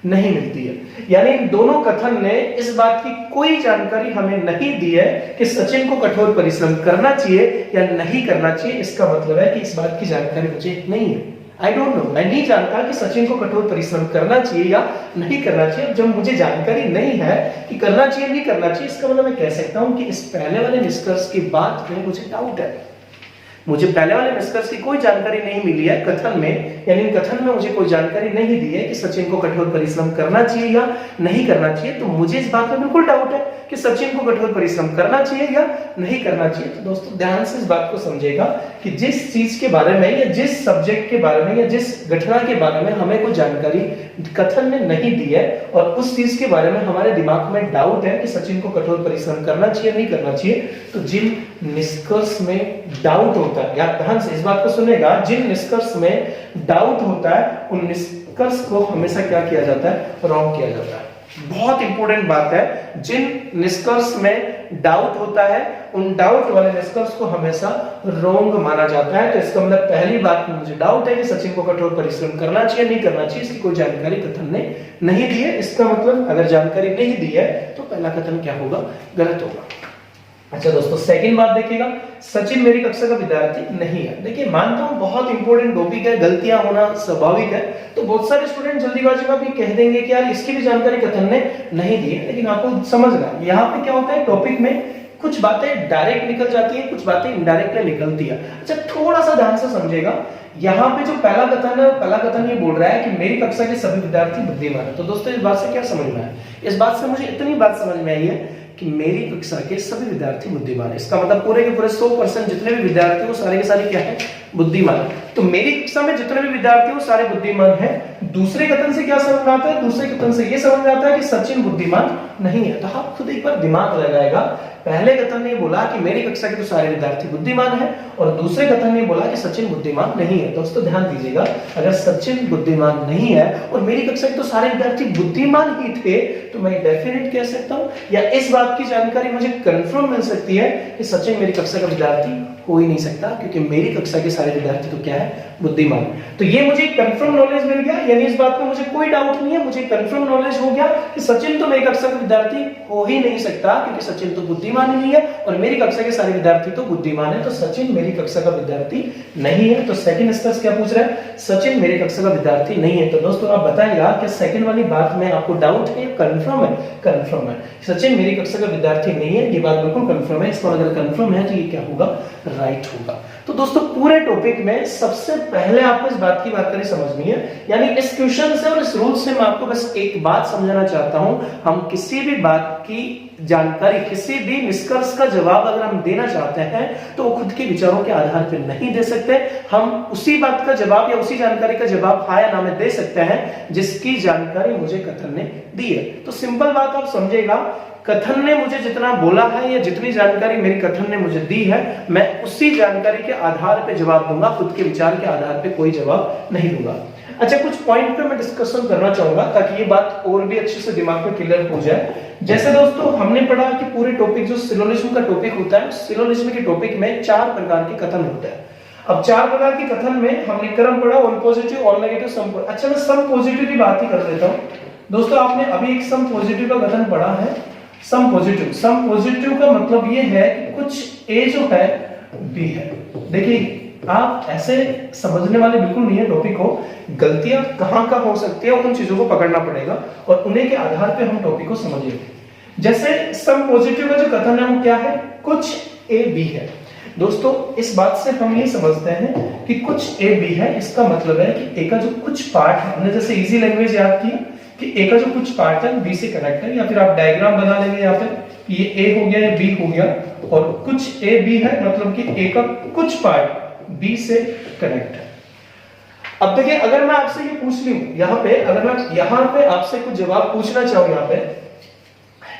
नहीं मिलती है। यानी इन दोनों कथन ने इस बात की कोई जानकारी हमें नहीं दी है कि सचिन को कठोर परिश्रम करना चाहिए या नहीं करना चाहिए। इसका मतलब है कि इस बात की जानकारी मुझे नहीं है। आई डोंट नो, मैं नहीं जानता कि सचिन को कठोर परिश्रम करना चाहिए या नहीं करना चाहिए। जब मुझे जानकारी नहीं है कि करना चाहिए नहीं करना चाहिए, इसका मतलब मैं कह सकता हूं कि इस पहले वाले निष्कर्ष की बात में मुझे डाउट है। मुझे पहले वाले निष्कर्ष की कोई जानकारी नहीं मिली है कथन में, यानी कथन में मुझे कोई जानकारी नहीं दी है कि सचिन को कठोर परिश्रम करना चाहिए या नहीं करना चाहिए। तो मुझे इस बात में बिल्कुल डाउट है कि सचिन को कठोर परिश्रम करना चाहिए या नहीं करना चाहिए। तो दोस्तों ध्यान से इस बात को समझेगा कि जिस चीज के बारे में या जिस सब्जेक्ट के बारे में या जिस घटना के बारे में हमें कोई जानकारी कथन ने नहीं दी है और उस चीज के बारे में हमारे दिमाग में डाउट है कि सचिन को कठोर परिश्रम करना चाहिए नहीं करना चाहिए, तो जिन निष्कर्ष में डाउट होता है, या ध्यान से इस बात को सुनेगा, जिन निष्कर्ष में डाउट होता है उन निष्कर्ष को हमेशा क्या किया जाता है? रॉन्ग किया जाता है। बहुत इंपॉर्टेंट बात है, जिन निष्कर्ष में डाउट होता है उन डाउट वाले निष्कर्ष को हमेशा रॉन्ग माना जाता है। तो इसका मतलब पहली बात में मुझे डाउट है कि सचिन को कठोर परिश्रम करना चाहिए नहीं करना चाहिए, इसकी कोई जानकारी कथन ने नहीं दी है। इसका मतलब अगर जानकारी नहीं दी है तो पहला कथन क्या होगा? गलत होगा। अच्छा दोस्तों, सेकंड बात देखिएगा, सचिन मेरी कक्षा का विद्यार्थी नहीं है। देखिए मानता हूं बहुत इंपॉर्टेंट टॉपिक है, गलतियां होना स्वाभाविक है, तो बहुत सारे स्टूडेंट जल्दीबाजी में भी कह देंगे कि यार इसकी भी जानकारी कथन ने नहीं दी है। लेकिन आपको समझना यहाँ पे क्या होता है, टॉपिक में कुछ बातें डायरेक्ट निकल जाती है, कुछ बातें इनडायरेक्ट निकलती है। अच्छा थोड़ा सा ध्यान से समझेगा, यहाँ पे जो पहला कथन है, पहला कथन ये बोल रहा है कि मेरी कक्षा के सभी विद्यार्थी बुद्धिमान है। तो दोस्तों इस बात से क्या समझ में आया? इस बात से मुझे इतनी बात समझ में आई है कि मेरी कक्षा के सभी विद्यार्थी बुद्धिमान है। इसका मतलब पूरे के पूरे 100% जितने भी विद्यार्थी वो सारे के सारे क्या है? बुद्धिमान है। तो मेरी कक्षा में जितने भी विद्यार्थी वो सारे बुद्धिमान हैं। दूसरे कथन से क्या समझ आता है? दूसरे कथन से ये समझ आता है कि सचिन बुद्धिमान नहीं है। तो आप खुद एक बार दिमाग लगाएगा, पहले कथन ने बोला कि मेरी कक्षा के तो सारे विद्यार्थी बुद्धिमान हैं और दूसरे कथन ने बोला कि सचिन बुद्धिमान नहीं है। दोस्तों ध्यान दीजिएगा, अगर सचिन बुद्धिमान नहीं है और मेरी कक्षा के तो सारे विद्यार्थी बुद्धिमान ही थे, तो मैं डेफिनेट कह सकता हूं या इस बात की जानकारी मुझे कंफर्म मिल सकती है कि सचिन मेरी कक्षा का विद्यार्थी हो ही नहीं सकता, क्योंकि मेरी कक्षा के सारे विद्यार्थी तो क्या है? बुद्धिमान। तो ये मुझे कंफर्म नॉलेज मिल गया, यानी इस बात में मुझे कोई डाउट नहीं है, मुझे कंफर्म नॉलेज हो गया कि सचिन तो मेरी कक्षा का विद्यार्थी हो ही नहीं सकता, क्योंकि सचिन तो बुद्धिमान ही नहीं है और मेरी कक्षा के सारे विद्यार्थी तो बुद्धिमान है। तो सचिन मेरी कक्षा का विद्यार्थी नहीं है। तो सेकंड निष्कर्ष क्या पूछ रहा है? सचिन मेरी कक्षा का विद्यार्थी नहीं है। तो दोस्तों आप बताइएगा कि सेकंड वाली बात में आपको डाउट है? कंफर्म है? कंफर्म है, सचिन मेरी कक्षा का विद्यार्थी नहीं है, ये बात बिल्कुल कंफर्म है। इसको अगर कंफर्म है तो ये क्या होगा? राइट होगा। तो दोस्तों पूरे टॉपिक में सबसे पहले आपको इस बात की जानकारी समझनी है, यानी इस क्वेश्चन से और इस रूल से मैं आपको बस एक बात समझाना चाहता हूं, हम किसी भी बात की जानकारी, किसी भी निष्कर्ष का जवाब अगर हम देना चाहते हैं तो वो खुद के विचारों के आधार पर नहीं दे सकते। हम उसी बात का जवाब या उसी जानकारी का जवाब हाँ या ना में दे सकते हैं जिसकी जानकारी मुझे कथन ने दी है। तो सिंपल बात आप समझेगा, कथन ने मुझे जितना बोला है या जितनी जानकारी मेरी कथन ने मुझे दी है, मैं उसी जानकारी के आधार पे जवाब दूंगा, खुद के विचार के आधार पे कोई जवाब नहीं दूंगा। अच्छा कुछ पॉइंट पे मैं डिस्कशन करना चाहूंगा ताकि ये बात और भी अच्छे से दिमाग में क्लियर हो जाए। जैसे दोस्तों हमने पढ़ा कि पूरे टॉपिक जो सिलोजिज्म का टॉपिक होता है, सिलोजिज्म के टॉपिक में 4 प्रकार के कथन होते हैं। अब 4 प्रकार के कथन में हमने क्रम पढ़ा, all positive, all negative, some positive. अच्छा मैं सम पॉजिटिव की बात ही कर देता हूं। दोस्तों आपने अभी एक सम पॉजिटिव का कथन पढ़ा है, सम पॉजिटिव। सम पॉजिटिव का मतलब ये है कि कुछ ए जो है बी है। देखिए आप ऐसे समझने वाले बिल्कुल नहीं है टॉपिक को, गलतियां कहां हो सकती है उन चीजों को पकड़ना पड़ेगा और उन्हीं के आधार पे हम टॉपिक को समझिए। जैसे सम पॉजिटिव का जो कथन है वो क्या है? कुछ ए बी है। दोस्तों इस बात से हम ये समझते हैं कि कुछ ए बी है, इसका मतलब है कि ए का जो कुछ पार्ट है, हमने जैसे इजी लैंग्वेज याद की कि ए का जो कुछ पार्ट है बी से कनेक्ट है, या फिर आप डायग्राम बना लेंगे यहाँ पे ये ए हो गया, ये बी हो गया और कुछ ए बी है, मतलब कि ए का कुछ पार्ट बी से कनेक्ट है। अब देखिए अगर मैं आपसे ये पूछ लूं यहाँ पे, अगर मैं यहाँ पे आपसे कुछ जवाब पूछना चाहूं यहाँ पे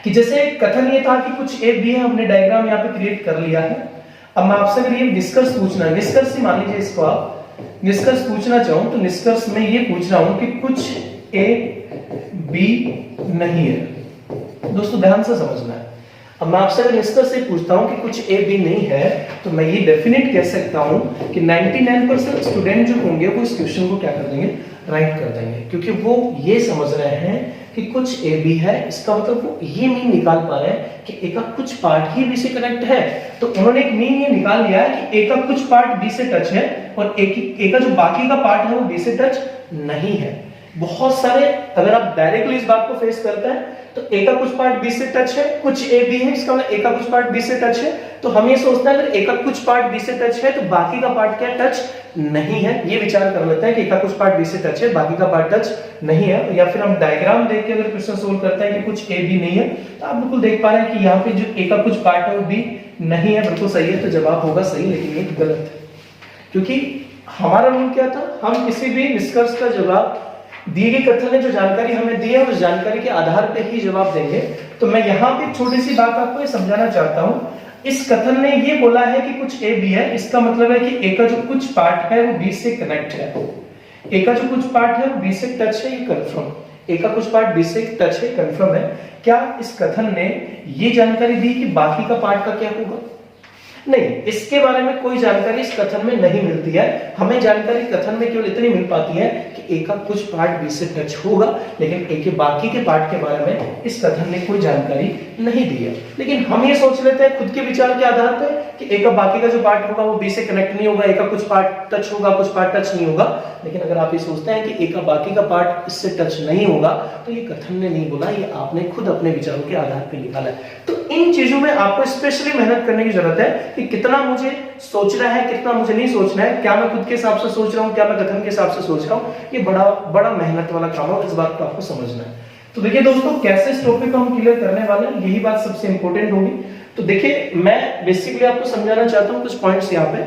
कि जैसे कथन ये था कि कुछ ए बी है, हमने डायग्राम यहाँ पे क्रिएट कर लिया है। अब मैं आपसे अगर ये निष्कर्ष पूछना है, निष्कर्ष मान लीजिए इसको आप निष्कर्ष पूछना चाहूं तो निष्कर्ष में ये पूछ रहा हूं कि कुछ ए बी नहीं है। दोस्तों ध्यान से समझना है, अब मैं आपसे अगर निष्कर्ष से पूछता हूँ कि कुछ ए बी नहीं है, तो मैं ये डेफिनेट कह सकता हूँ कि 99% स्टूडेंट जो होंगे वो इस क्वेश्चन को क्या कर देंगे, राइट कर देंगे, क्योंकि वो ये समझ रहे हैं कि कुछ ए बी है, इसका मतलब वो ये मीन निकाल पा रहे हैं कि ए का कुछ पार्ट ही बी से कनेक्ट है। तो उन्होंने एक मीन ये निकाल लिया है कि ए का कुछ पार्ट बी से टच है और ए का जो बाकी का पार्ट है वो बी से टच नहीं है। बहुत सारे, अगर आप डायरेक्टली इस बात को फेस करते हैं तो ए का कुछ पार्ट बी से टच है, कुछ ए बी है, इसका मतलब ए का कुछ पार्ट बी से टच है, तो हम ये सोचते हैं अगर ए का कुछ पार्ट बी से टच है तो बाकी का पार्ट क्या टच नहीं है, ये विचार कर लेते हैं कि ए का कुछ पार्ट बी से टच है, बाकी का पार्ट टच नहीं है। या फिर हम डायग्राम देख के अगर क्वेश्चन सोल्व करते हैं कि कुछ ए बी नहीं है, तो आप बिल्कुल देख पा रहे हैं कि यहाँ पे जो ए का कुछ पार्ट है वो बी नहीं है, बिल्कुल सही है, तो जवाब होगा सही, लेकिन ये गलत है। क्योंकि हमारा रूल क्या था, हम किसी भी निष्कर्ष का जवाब दिए गए कथन ने जो जानकारी हमें दी है उस जानकारी के आधार पे ही जवाब देंगे। तो मैं यहाँ पे छोटी सी बात आपको ये समझाना चाहता हूँ, इस कथन ने ये बोला है कि कुछ ए बी है, इसका मतलब है कि ए का जो कुछ पार्ट है वो बी से कनेक्ट है, ए का जो कुछ पार्ट है वो बी से टच है, ये कंफर्म, ए का कुछ पार्ट बी से टच है, कंफर्म है। क्या इस कथन ने ये जानकारी दी कि बाकी का पार्ट का क्या होगा? नहीं, इसके बारे में कोई जानकारी इस कथन में नहीं मिलती है। हमें जानकारी कथन में केवल इतनी मिल पाती है कि ए का कुछ पार्ट बी से टच होगा, लेकिन ए के बाकी के पार्ट के बारे में इस कथन ने कोई जानकारी नहीं दी है। लेकिन हम ये सोच लेते हैं खुद के विचार के आधार पर कि ए का बाकी का जो पार्ट होगा वो बी से कनेक्ट नहीं होगा, ए का कुछ पार्ट टच होगा, कुछ पार्ट टच नहीं होगा। लेकिन अगर आप ये सोचते हैं कि ए का बाकी का पार्ट इससे टच नहीं होगा, तो ये कथन ने नहीं बोला, ये आपने खुद अपने विचारों के आधार पर निकाला है। तो इन चीजों में आपको स्पेशली मेहनत करने की जरूरत है कि कितना मुझे सोचना है, कितना मुझे नहीं सोचना है, क्या मैं खुद के हिसाब से सोच रहा हूं, क्या मैं कथन के हिसाब से सोच रहा हूं। ये बड़ा मेहनत वाला काम है, इस बात को आपको समझना है। तो देखिए दोस्तों, कैसे इस टॉपिक को हम क्लियर करने वाले हैं, यही बात सबसे इंपॉर्टेंट होगी। तो देखिए, मैं बेसिकली आपको समझाना चाहता हूं कुछ पॉइंट्स यहाँ पे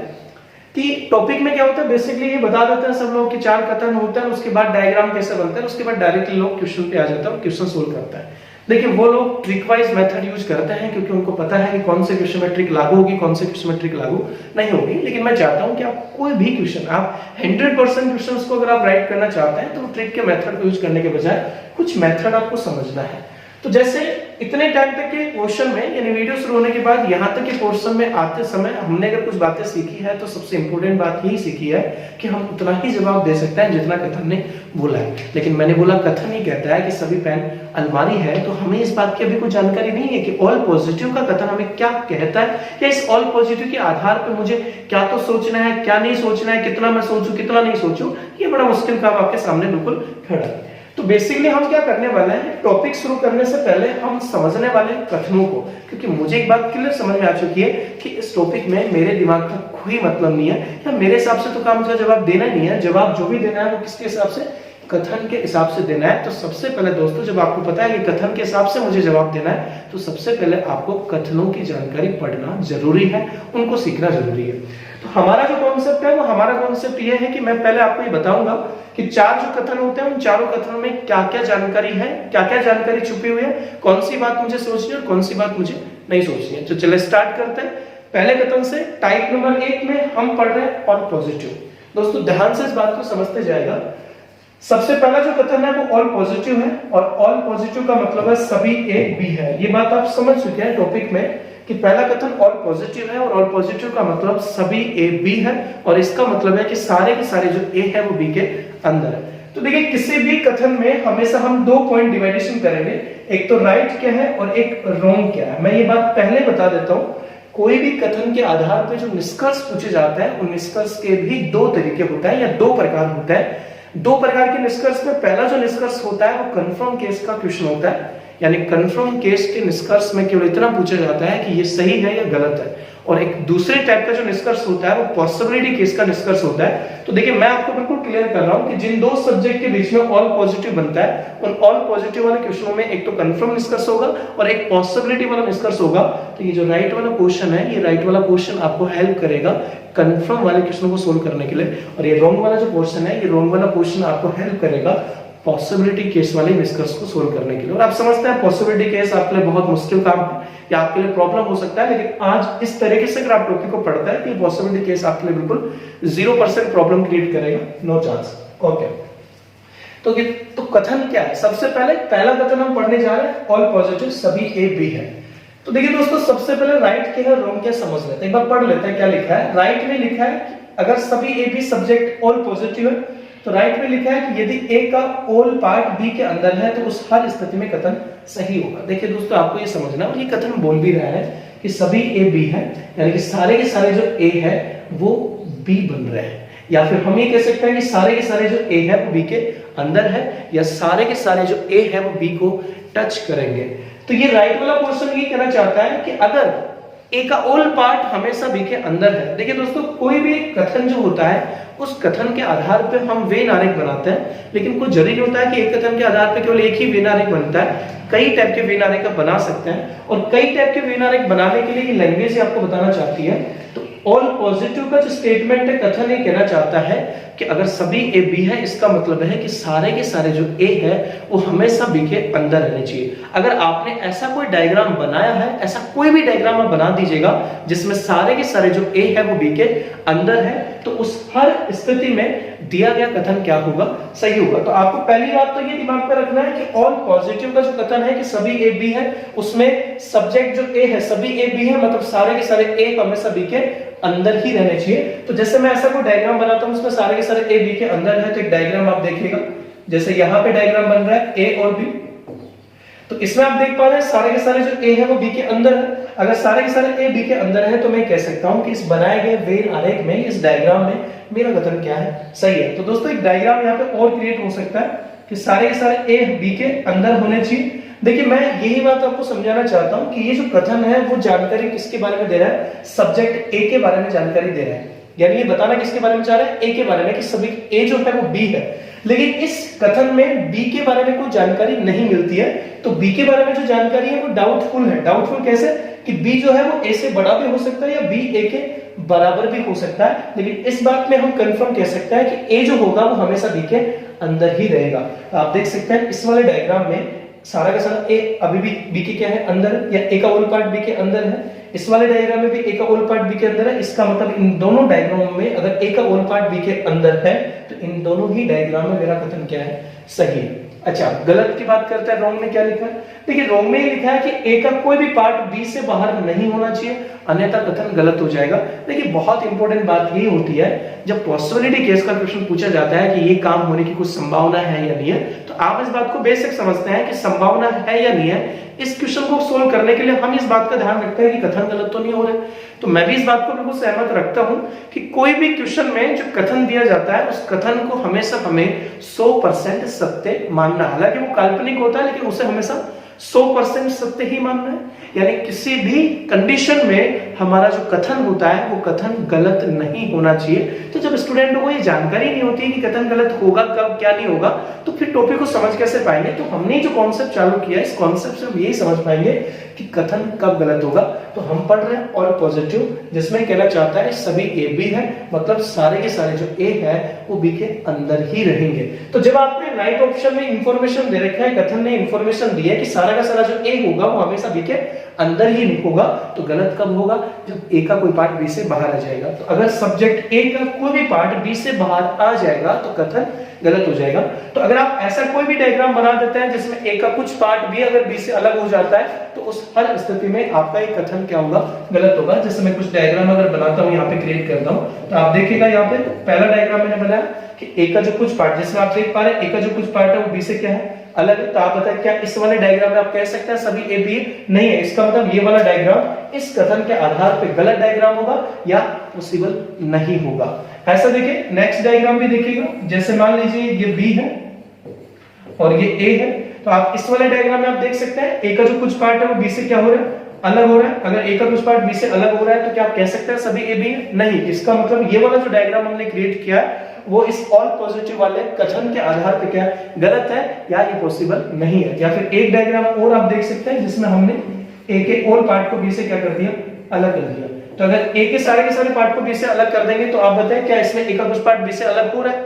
कि टॉपिक में क्या होता है। बेसिकली ये बता देते हैं सब लोग कि 4 कथन होता है, उसके बाद डायग्राम कैसे बनता है, उसके बाद डायरेक्टली लोग क्वेश्चन पे आ जाता है और क्वेश्चन सोल्व करता है। देखिए, वो लोग ट्रिक वाइज मेथड यूज करते हैं क्योंकि उनको पता है कि कौन से क्वेश्चन में ट्रिक लागू होगी, कौन से क्वेश्चन में ट्रिक लागू नहीं होगी। लेकिन मैं चाहता हूं कि आप कोई भी क्वेश्चन, आप 100% क्वेश्चंस को अगर आप राइट करना चाहते हैं तो ट्रिक के मेथड को यूज करने के बजाय कुछ मेथड आपको समझना है। तो जैसे इतने टाइम तक के क्वेश्चन में, यानी वीडियो शुरू होने के बाद यहाँ तक के पोर्शन में आते समय हमने अगर कुछ बातें सीखी है तो सबसे इंपॉर्टेंट बात यही सीखी है कि हम उतना ही जवाब दे सकते हैं जितना कथन ने बोला है। लेकिन मैंने बोला कथन ही कहता है कि सभी पेन अलमारी है, तो हमें इस बात की अभी कोई जानकारी नहीं है कि ऑल पॉजिटिव का कथन हमें क्या कहता है, या इस ऑल पॉजिटिव के आधार पर मुझे क्या तो सोचना है, क्या नहीं सोचना है, कितना मैं सोचूं, कितना नहीं सोचूं। ये बड़ा मुश्किल काम आपके सामने बिल्कुल खड़ा है। तो बेसिकली हम क्या करने वाले हैं, टॉपिक शुरू करने से पहले हम समझने वाले हैं कथनों को, क्योंकि मुझे एक बात क्लियर समझ में आ चुकी है कि इस टॉपिक में मेरे दिमाग का कोई मतलब नहीं है, या मेरे हिसाब से तो काम का जवाब देना नहीं है। जवाब जो भी देना है वो किसके हिसाब से, कथन के हिसाब से देना है। तो सबसे पहले दोस्तों, जब आपको पता है कि कथन के हिसाब से मुझे जवाब देना है, तो सबसे पहले आपको कथनों की जानकारी पढ़ना जरूरी है, उनको सीखना जरूरी है। तो हमारा जो कॉन्सेप्ट है वो, हमारा कॉन्सेप्ट ये है कि मैं पहले आपको ये बताऊंगा कि 4 जो कथन होते हैं उन चारों कथनों में क्या क्या जानकारी है, क्या क्या जानकारी छुपी हुई है, कौन सी बात मुझे सोचनी है और कौन सी बात मुझे नहीं सोचनी है। तो चलिए स्टार्ट करते हैं पहले कथन से। टाइप नंबर 1 में हम पढ़ रहे हैं ऑल पॉजिटिव। दोस्तों ध्यान से इस बात को समझते जाएगा। सबसे पहला जो कथन है वो ऑल पॉजिटिव है, और ऑल पॉजिटिव का मतलब है सभी ए बी है। ये बात आप समझ चुके हैं टॉपिक में कि पहला कथन ऑल पॉजिटिव है, और ऑल पॉजिटिव का मतलब सभी ए बी है, और इसका मतलब है कि सारे के सारे जो ए है वो बी के अंदर है। तो देखिए, किसी भी कथन में हमेशा हम 2 पॉइंट डिवाइडेशन करेंगे, एक तो राइट क्या है और एक रॉन्ग क्या है। मैं ये बात पहले बता देता हूं, कोई भी कथन के आधार पर जो निष्कर्ष पूछे जाते हैं उन निष्कर्ष के भी 2 तरीके होते हैं या 2 प्रकार होते हैं। 2 प्रकार के निष्कर्ष में पहला जो निष्कर्ष होता है वो कंफर्म केस का क्वेश्चन होता है, यानी कंफर्म केस के निष्कर्ष में केवल इतना पूछा जाता है कि ये सही है या गलत है। और एक दूसरे टाइप का जो निष्कर्ष होता है वो पॉसिबिलिटी केस का निष्कर्ष होता है। तो देखिए, मैं आपको बिल्कुल क्लियर कर रहा हूं कि जिन 2 सब्जेक्ट के बीच में ऑल पॉजिटिव बनता है, उन ऑल पॉजिटिव वाले क्वेश्चनों में एक तो कंफर्म निष्कर्ष होगा और एक पॉसिबिलिटी वाला निष्कर्ष होगा। तो ये जो राइट वाला क्वेश्चन है, ये राइट वाला क्वेश्चन आपको हेल्प करेगा कंफर्म वाले क्वेश्चन को सोल्व करने के लिए, और ये रॉन्ग वाला जो क्वेश्चन है, ये रॉन्ग वाला क्वेश्चन आपको हेल्प करेगा पॉसिबिलिटी केस वाले निष्कर्ष को सोल्व करने के लिए। और आप समझते हैं पॉसिबिलिटी केस आपके लिए बहुत मुश्किल काम है या आपके लिए प्रॉब्लम हो सकता है, लेकिन आज इस तरीके से अगर आप टॉपिक को पढ़ते हैं तो ये पॉसिबिलिटी केस आपके लिए बिल्कुल 0% प्रॉब्लम क्रिएट करेगा, नो चांस। ओके, तो कथन क्या है? सबसे पहले पहला कथन हम पढ़ने जा रहे हैं ऑल पॉजिटिव सभी ए बी है। तो देखिए दोस्तों, सबसे पहले राइट क्या है रॉन्ग क्या समझ लेते हैं, एक बार पढ़ लेते हैं क्या लिखा है। राइट में लिखा है कि अगर सभी A be subject all positive है, तो राइट में लिखा है कि यदि ए का ऑल पार्ट बी के अंदर है तो उस हर स्थिति में कथन सही होगा। देखिए दोस्तों, आपको ये समझना, और ये कथन बोल भी रहा है कि सभी ए बी है, यानी कि सारे के सारे जो ए है वो बी बन रहे हैं, या फिर हम ये कह सकते हैं कि सारे के सारे जो ए है वो बी के अंदर है, या सारे के सारे जो ए है वो बी को टच करेंगे। तो ये राइट वाला क्वेश्चन ये कहना चाहता है कि अगर ए का ऑल पार्ट हमेशा बी के अंदर है। देखिए दोस्तों, कोई भी कथन जो होता है उस कथन के आधार पर हम वे नारिक बनाते हैं, लेकिन कोई जरूरी होता है कि एक कथन के आधार पर केवल एक ही वे नारिक बनता है। कई टाइप के वे नारिक बना सकते हैं, और कई टाइप के वे नारिक बनाने के लिए लैंग्वेज आपको बताना चाहती है। तो ऑल पॉजिटिव का जो स्टेटमेंट है, कथन ये कहना चाहता है कि अगर सभी ए बी है, इसका मतलब है कि सारे के सारे जो ए है वो हमेशा बी के अंदर रहने चाहिए। अगर आपने ऐसा कोई डायग्राम बनाया है, ऐसा कोई भी डायग्राम आप बना दीजिएगा जिसमें सारे के सारे जो ए है वो बी के अंदर है, तो उस हर स्थिति में दिया गया कथन क्या होगा, सही होगा। तो आपको पहली बात तो ये दिमाग में रखना है कि ऑल पॉजिटिव का जो कथन है कि सभी ए बी है, उसमें सब्जेक्ट जो ए है सभी ए बी है, मतलब सारे के सारे ए हमेशा बी के अंदर ही रहने चाहिए। तो जैसे मैं ऐसा कोई डायग्राम बनाता हूं उसमें सारे के सारे ए बी के अंदर है, तो एक डायग्राम आप देखिएगा, जैसे यहाँ पे डायग्राम बन रहा है ए और बी। तो इसमें आप देख पा रहे हैं सारे के सारे जो ए है वो बी के अंदर है। अगर सारे के सारे ए बी के अंदर है तो मैं कह सकता हूं कि इस बनाए गए वेन आरेख में, इस डायग्राम में मेरा कथन क्या है, सही है। तो दोस्तों, एक डायग्राम यहाँ पे और क्रिएट हो सकता है कि सारे के सारे ए बी के अंदर होने चाहिए। देखिए, मैं यही बात आपको समझाना चाहता हूं कि ये जो कथन है वो जानकारी किसके बारे में दे रहा है, सब्जेक्ट ए के बारे में जानकारी दे रहा है। यानी ये बताना किसके बारे में चाह रहा है, ए के बारे में, कि सभी ए जो है वो बी है। लेकिन इस कथन में बी के बारे में कोई जानकारी नहीं मिलती है। तो बी के बारे में जो जानकारी है वो डाउटफुल है। डाउटफुल कैसे, कि बी जो है वो ए से बड़ा भी हो सकता है या बी ए के बराबर भी हो सकता है। लेकिन इस बात में हम कंफर्म कह सकते हैं कि ए जो होगा वो हमेशा बी के अंदर ही रहेगा। तो आप देख सकते हैं इस वाले डायग्राम में सारा का सारा ए अभी भी बी के क्या है, अंदर, या ए का होल पार्ट बी के अंदर है। इस वाले डायग्राम में भी ए का होल पार्ट बी के अंदर है। इसका मतलब इन दोनों डायग्राम में अगर ए का होल पार्ट बी के अंदर है तो इन दोनों ही डायग्राम में मेरा कथन क्या है, सही है। अच्छा, गलत की बात करते हैं, रॉन्ग में क्या लिखा है। देखिए, रॉन्ग में लिखा है कि ए का कोई भी पार्ट बी से बाहर नहीं होना चाहिए, अन्यथा कथन गलत हो जाएगा। देखिए, बहुत इंपॉर्टेंट बात ये होती है जब पॉसिबिलिटी केस का क्वेश्चन पूछा जाता है कि ये काम होने की कुछ संभावना है या नहीं है, तो आप इस बात को बेसिक समझते हैं कि संभावना है या नहीं है। इस क्वेश्चन को सोल्व करने के लिए हम इस बात का ध्यान रखते हैं कि कथन गलत तो नहीं हो रहा है। तो मैं भी इस बात को बिल्कुल सहमत रखता हूं कि कोई भी क्वेश्चन में जो कथन दिया जाता है उस कथन को हमेशा हमें 100% सत्य मानना है। हालांकि वो काल्पनिक होता है, लेकिन उसे हमेशा 100% सत्य ही मानना है। यानी किसी भी कंडीशन में हमारा जो कथन होता है वो कथन गलत नहीं होना चाहिए। तो जब स्टूडेंट को ये जानकारी नहीं होती है कि कथन गलत होगा कब, क्या नहीं होगा, तो फिर टॉपिक को समझ कैसे पाएंगे। तो हमने जो कॉन्सेप्ट चालू किया, इस कॉन्सेप्ट से हम यही समझ पाएंगे कि कथन कब गलत होगा। तो हम पढ़ रहे हैं ऑल पॉजिटिव, जिसमें कहना चाहता है सभी ए बी है, मतलब सारे के सारे जो ए है वो बी के अंदर ही रहेंगे। तो जब आपने राइट ऑप्शन में इंफॉर्मेशन दे रखा है, कथन ने इंफॉर्मेशन दी है कि सारा का सारा जो ए होगा वो हमेशा बी के अंदर ही होगा, तो गलत कब होगा, जब ए का कोई पार्ट बी से बाहर आ जाएगा। तो अगर सब्जेक्ट ए का कोई भी पार्ट बी से बाहर आ जाएगा तो कथन गलत हो जाएगा। तो अगर आप ऐसा कोई भी डायग्राम बना देते हैं जिसमें ए का कुछ पार्ट भी अगर बी से अलग हो जाता है, तो उस हर स्थिति में आपका एक कथन क्या होगा, गलत होगा। जैसे मैं कुछ डायग्राम अगर बनाता हूं, यहाँ पे क्रिएट करता हूं, तो आप देखिएगा यहाँ पे पहला डायग्राम मैंने बनाया कि ए का जो कुछ पार्ट, जिसमें आप देख पा रहे हैं ए का जो कुछ पार्ट है वो बी से क्या है, अलग है। तो आप बताएं क्या इस वाले डायग्राम में आप कह सकते हैं सभी ए बी नहीं है? इसका मतलब ये वाला डायग्राम इस कथन के आधार पे गलत डायग्राम होगा या पॉसिबल नहीं होगा। ऐसा देखिए, नेक्स्ट डायग्राम भी देखिएगा। जैसे मान लीजिए ये बी है और ये ए है, तो आप इस वाले डायग्राम में आप देख सकते हैं ए का जो कुछ पार्ट है वो बी से क्या हो रहा है, अलग हो रहा है। अगर ए का कुछ पार्ट बी से अलग हो रहा है तो क्या आप कह सकते हैं सभी ए बी नहीं? इसका मतलब ये वाला जो डायग्राम हमने क्रिएट किया है वो इस ऑल पॉजिटिव वाले कथन के आधार पे क्या गलत है या ये पॉसिबल नहीं है। या फिर एक डायग्राम और आप देख सकते हैं जिसमें हमने ए के ऑल पार्ट को बी से क्या कर दिया, अलग कर दिया। तो अगर ए के सारे पार्ट को बी से अलग कर देंगे तो आप बताएं क्या इसमें ए का कुछ पार्ट बी से अलग हो रहा है?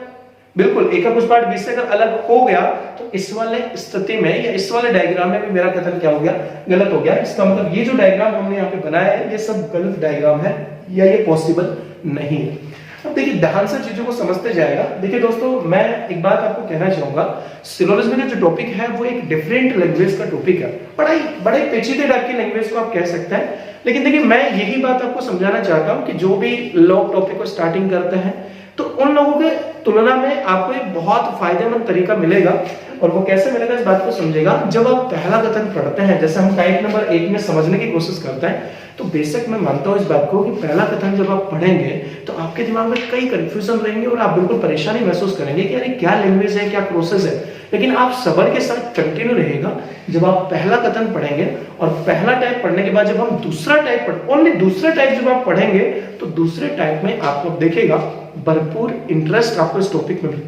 बिल्कुल, ए का कुछ पार्ट बी से अगर अलग हो गया तो इस वाले स्थिति में या इस वाले डायग्राम में भी मेरा कथन क्या हो गया, गलत हो गया। इसका मतलब ये जो डायग्राम हमने यहाँ पे बनाया है ये सब गलत डायग्राम है या ये पॉसिबल नहीं है। अब देखिए ध्यान से चीजों को समझते जाएगा। देखिए दोस्तों, मैं एक बात आपको कहना चाहूंगा, सिलोजिज्म का जो टॉपिक है वो एक डिफरेंट लैंग्वेज का टॉपिक है, बड़ा ही पेचीदे टाइप की लैंग्वेज को आप कह सकते हैं। लेकिन देखिए मैं यही बात आपको समझाना चाहता हूं कि जो भी लोग टॉपिक को स्टार्टिंग करते हैं तो उन लोगों के तुलना में आपको एक बहुत फायदेमंद तरीका मिलेगा। और वो कैसे मिलेगा इस बात को समझेगा जब आप पहला कथन पढ़ते हैं। जैसे हम टाइप नंबर 1 में समझने की कोशिश करते हैं, तो बेशक मैं मानता हूं इस बात को कि पहला कथन जब आप पढ़ेंगे तो आपके दिमाग में कई कंफ्यूजन रहेंगे और आप बिल्कुल परेशानी महसूस करेंगे कि अरे क्या लैंग्वेज है, क्या प्रोसेस है। लेकिन आप सब्र के साथ कंटिन्यू रहेगा। जब आप पहला कथन पढ़ेंगे और पहला टाइप पढ़ने के बाद जब हम दूसरा टाइप ओनली दूसरा टाइप जब आप पढ़ेंगे तो दूसरे टाइप में आपको देखेगा भरपूर इंटरेस्ट आपको इस टॉपिक में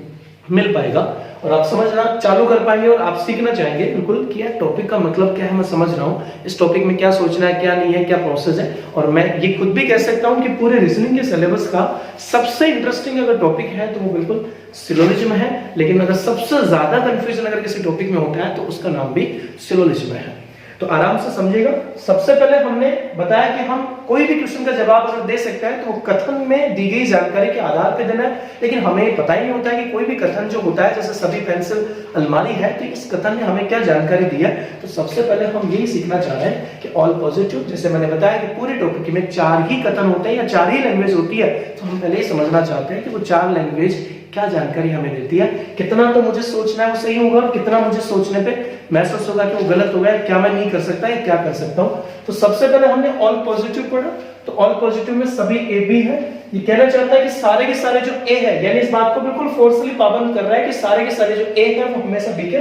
मिल पाएगा और आप समझना चालू कर पाएंगे और आप सीखना चाहेंगे बिल्कुल कि यार टॉपिक का मतलब क्या है, मैं समझ रहा हूँ इस टॉपिक में क्या सोचना है, क्या नहीं है, क्या प्रोसेस है। और मैं ये खुद भी कह सकता हूँ कि पूरे रीजनिंग के सिलेबस का सबसे इंटरेस्टिंग अगर टॉपिक है तो वो बिल्कुल सिलोजिज्म है। लेकिन अगर सबसे ज्यादा कंफ्यूजन अगर किसी टॉपिक में होता है तो उसका नाम भी सिलोजिज्म है। तो आराम से समझिएगा। सबसे पहले हमने बताया कि हम कोई भी क्वेश्चन का जवाब अगर दे सकते हैं तो वो कथन में दी गई जानकारी के आधार पर देना है। लेकिन हमें पता ही नहीं होता है कि कोई भी कथन जो होता है, जैसे सभी पेंसिल अलमारी है, तो इस कथन ने हमें क्या जानकारी दी है। तो सबसे पहले हम यही सीखना चाह रहे हैं कि ऑल पॉजिटिव, जैसे मैंने बताया कि पूरे टॉपिक में 4 ही कथन होते हैं या 4 ही लैंग्वेज होती है। तो हम पहले ही समझना चाहते हैं कि वो 4 लैंग्वेज क्या जानकारी हमें देती है, कितना तो मुझे सोचना है वो सही होगा और कितना मुझे सोचने पे महसूस होगा कि वो गलत हो गया, क्या मैं नहीं कर सकता या क्या कर सकता हूं। तो सबसे पहले हमने ऑल पॉजिटिव पढ़ा। तो ऑल पॉजिटिव में सभी ए बी है। ये कहना चाहता है कि सारे के सारे जो ए है, यानी इस बात को बिल्कुल फोर्सफुली पाबंद कर रहा है कि सारे के सारे जो ए है वो हमेशा बी के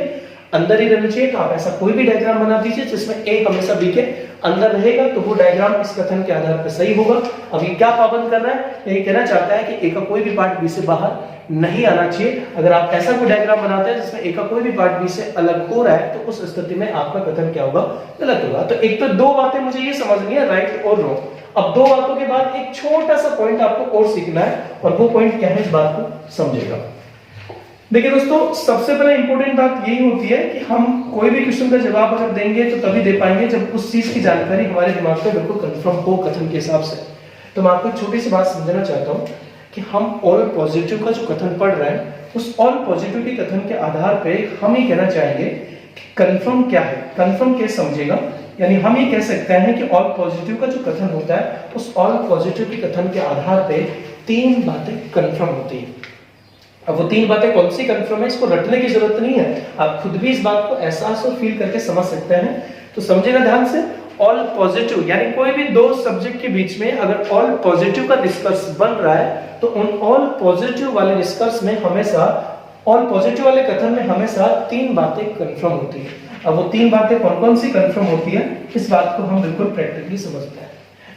अंदर ही रहना चाहिए। तो आप ऐसा कोई भी डायग्राम बना दीजिए जिसमें ए हमेशा बी के अंदर रहेगा तो वो डायग्राम इस कथन के आधार पर सही होगा। अब ये क्या पाबंद कर रहा है, ये कहना चाहता है कि ए का कोई भी पार्ट बी से बाहर नहीं आना चाहिए। अगर आप ऐसा कोई डायग्राम बनाते हैं जिसमें ए का कोई भी पार्ट बी से अलग हो रहा है तो उस स्थिति में आपका कथन क्या होगा, गलत होगा। तो एक तो 2 बातें मुझे ये समझनी है, राइट और रॉन्ग। अब 2 बातों के बाद एक छोटा सा पॉइंट आपको और सीखना है और वो पॉइंट क्या है इस बात को समझेगा। देखिए दोस्तों, सबसे पहले इंपॉर्टेंट बात यही होती है कि हम कोई भी क्वेश्चन का जवाब अगर देंगे तो तभी दे पाएंगे जब उस चीज की जानकारी हमारे दिमाग में बिल्कुल कंफर्म हो कथन के हिसाब से। तो मैं आपको एक छोटी सी बात समझाना चाहता हूं कि हम ऑल पॉजिटिव का जो कथन पढ़ रहे हैं उस ऑल पॉजिटिव के कथन के आधार पे हम ये कहना चाहेंगे कि कंफर्म क्या है। कंफर्म कैसे समझेगा, यानी हम ये कह सकते हैं कि ऑल पॉजिटिव का जो कथन होता है उस ऑल पॉजिटिव के कथन के आधार पे 3 बातें कंफर्म होती है। अब वो 3 बातें कौन सी कंफर्म है, इसको रटने की जरूरत नहीं है, आप खुद भी इस बात को एहसास और फील करके समझ सकते हैं। तो समझेगा ध्यान से। ऑल पॉजिटिव यानी कोई भी 2 सब्जेक्ट के बीच में अगर ऑल पॉजिटिव का निष्कर्ष बन रहा है तो उन ऑल पॉजिटिव वाले निष्कर्ष में हमेशा, ऑल पॉजिटिव वाले कथन में हमेशा 3 बातें कंफर्म होती है। अब वो 3 बातें कौन कौन सी कंफर्म होती है इस बात को हम बिल्कुल प्रैक्टिकली समझते हैं।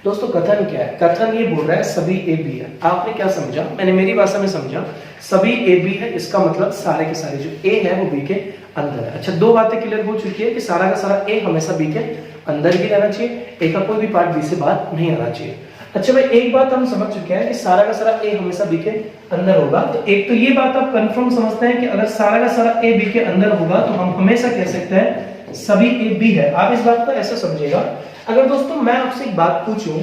दोस्तों कथन क्या है, कथन ये बोल रहा है सभी ए बी है। आपने क्या समझा, मैंने मेरी भाषा में समझा, सभी ए बी है, इसका मतलब सारे के सारे जो ए है वो बी के अंदर है। अच्छा 2 बातें क्लियर हो चुकी है कि सारा का सारा ए हमेशा बी के अंदर ही रहना चाहिए, ए का कोई भी पार्ट बी से बाहर नहीं आना चाहिए। अच्छा भाई एक बात हम समझ चुके हैं कि सारा का सारा ए हमेशा बी के अंदर होगा। तो एक तो ये बात आप कंफर्म समझते हैं कि अगर सारा का सारा ए बी के अंदर होगा तो हम हमेशा कह सकते हैं सभी ए बी है। आप इस बात को ऐसे समझिएगा। अगर दोस्तों मैं आपसे एक बात पूछूं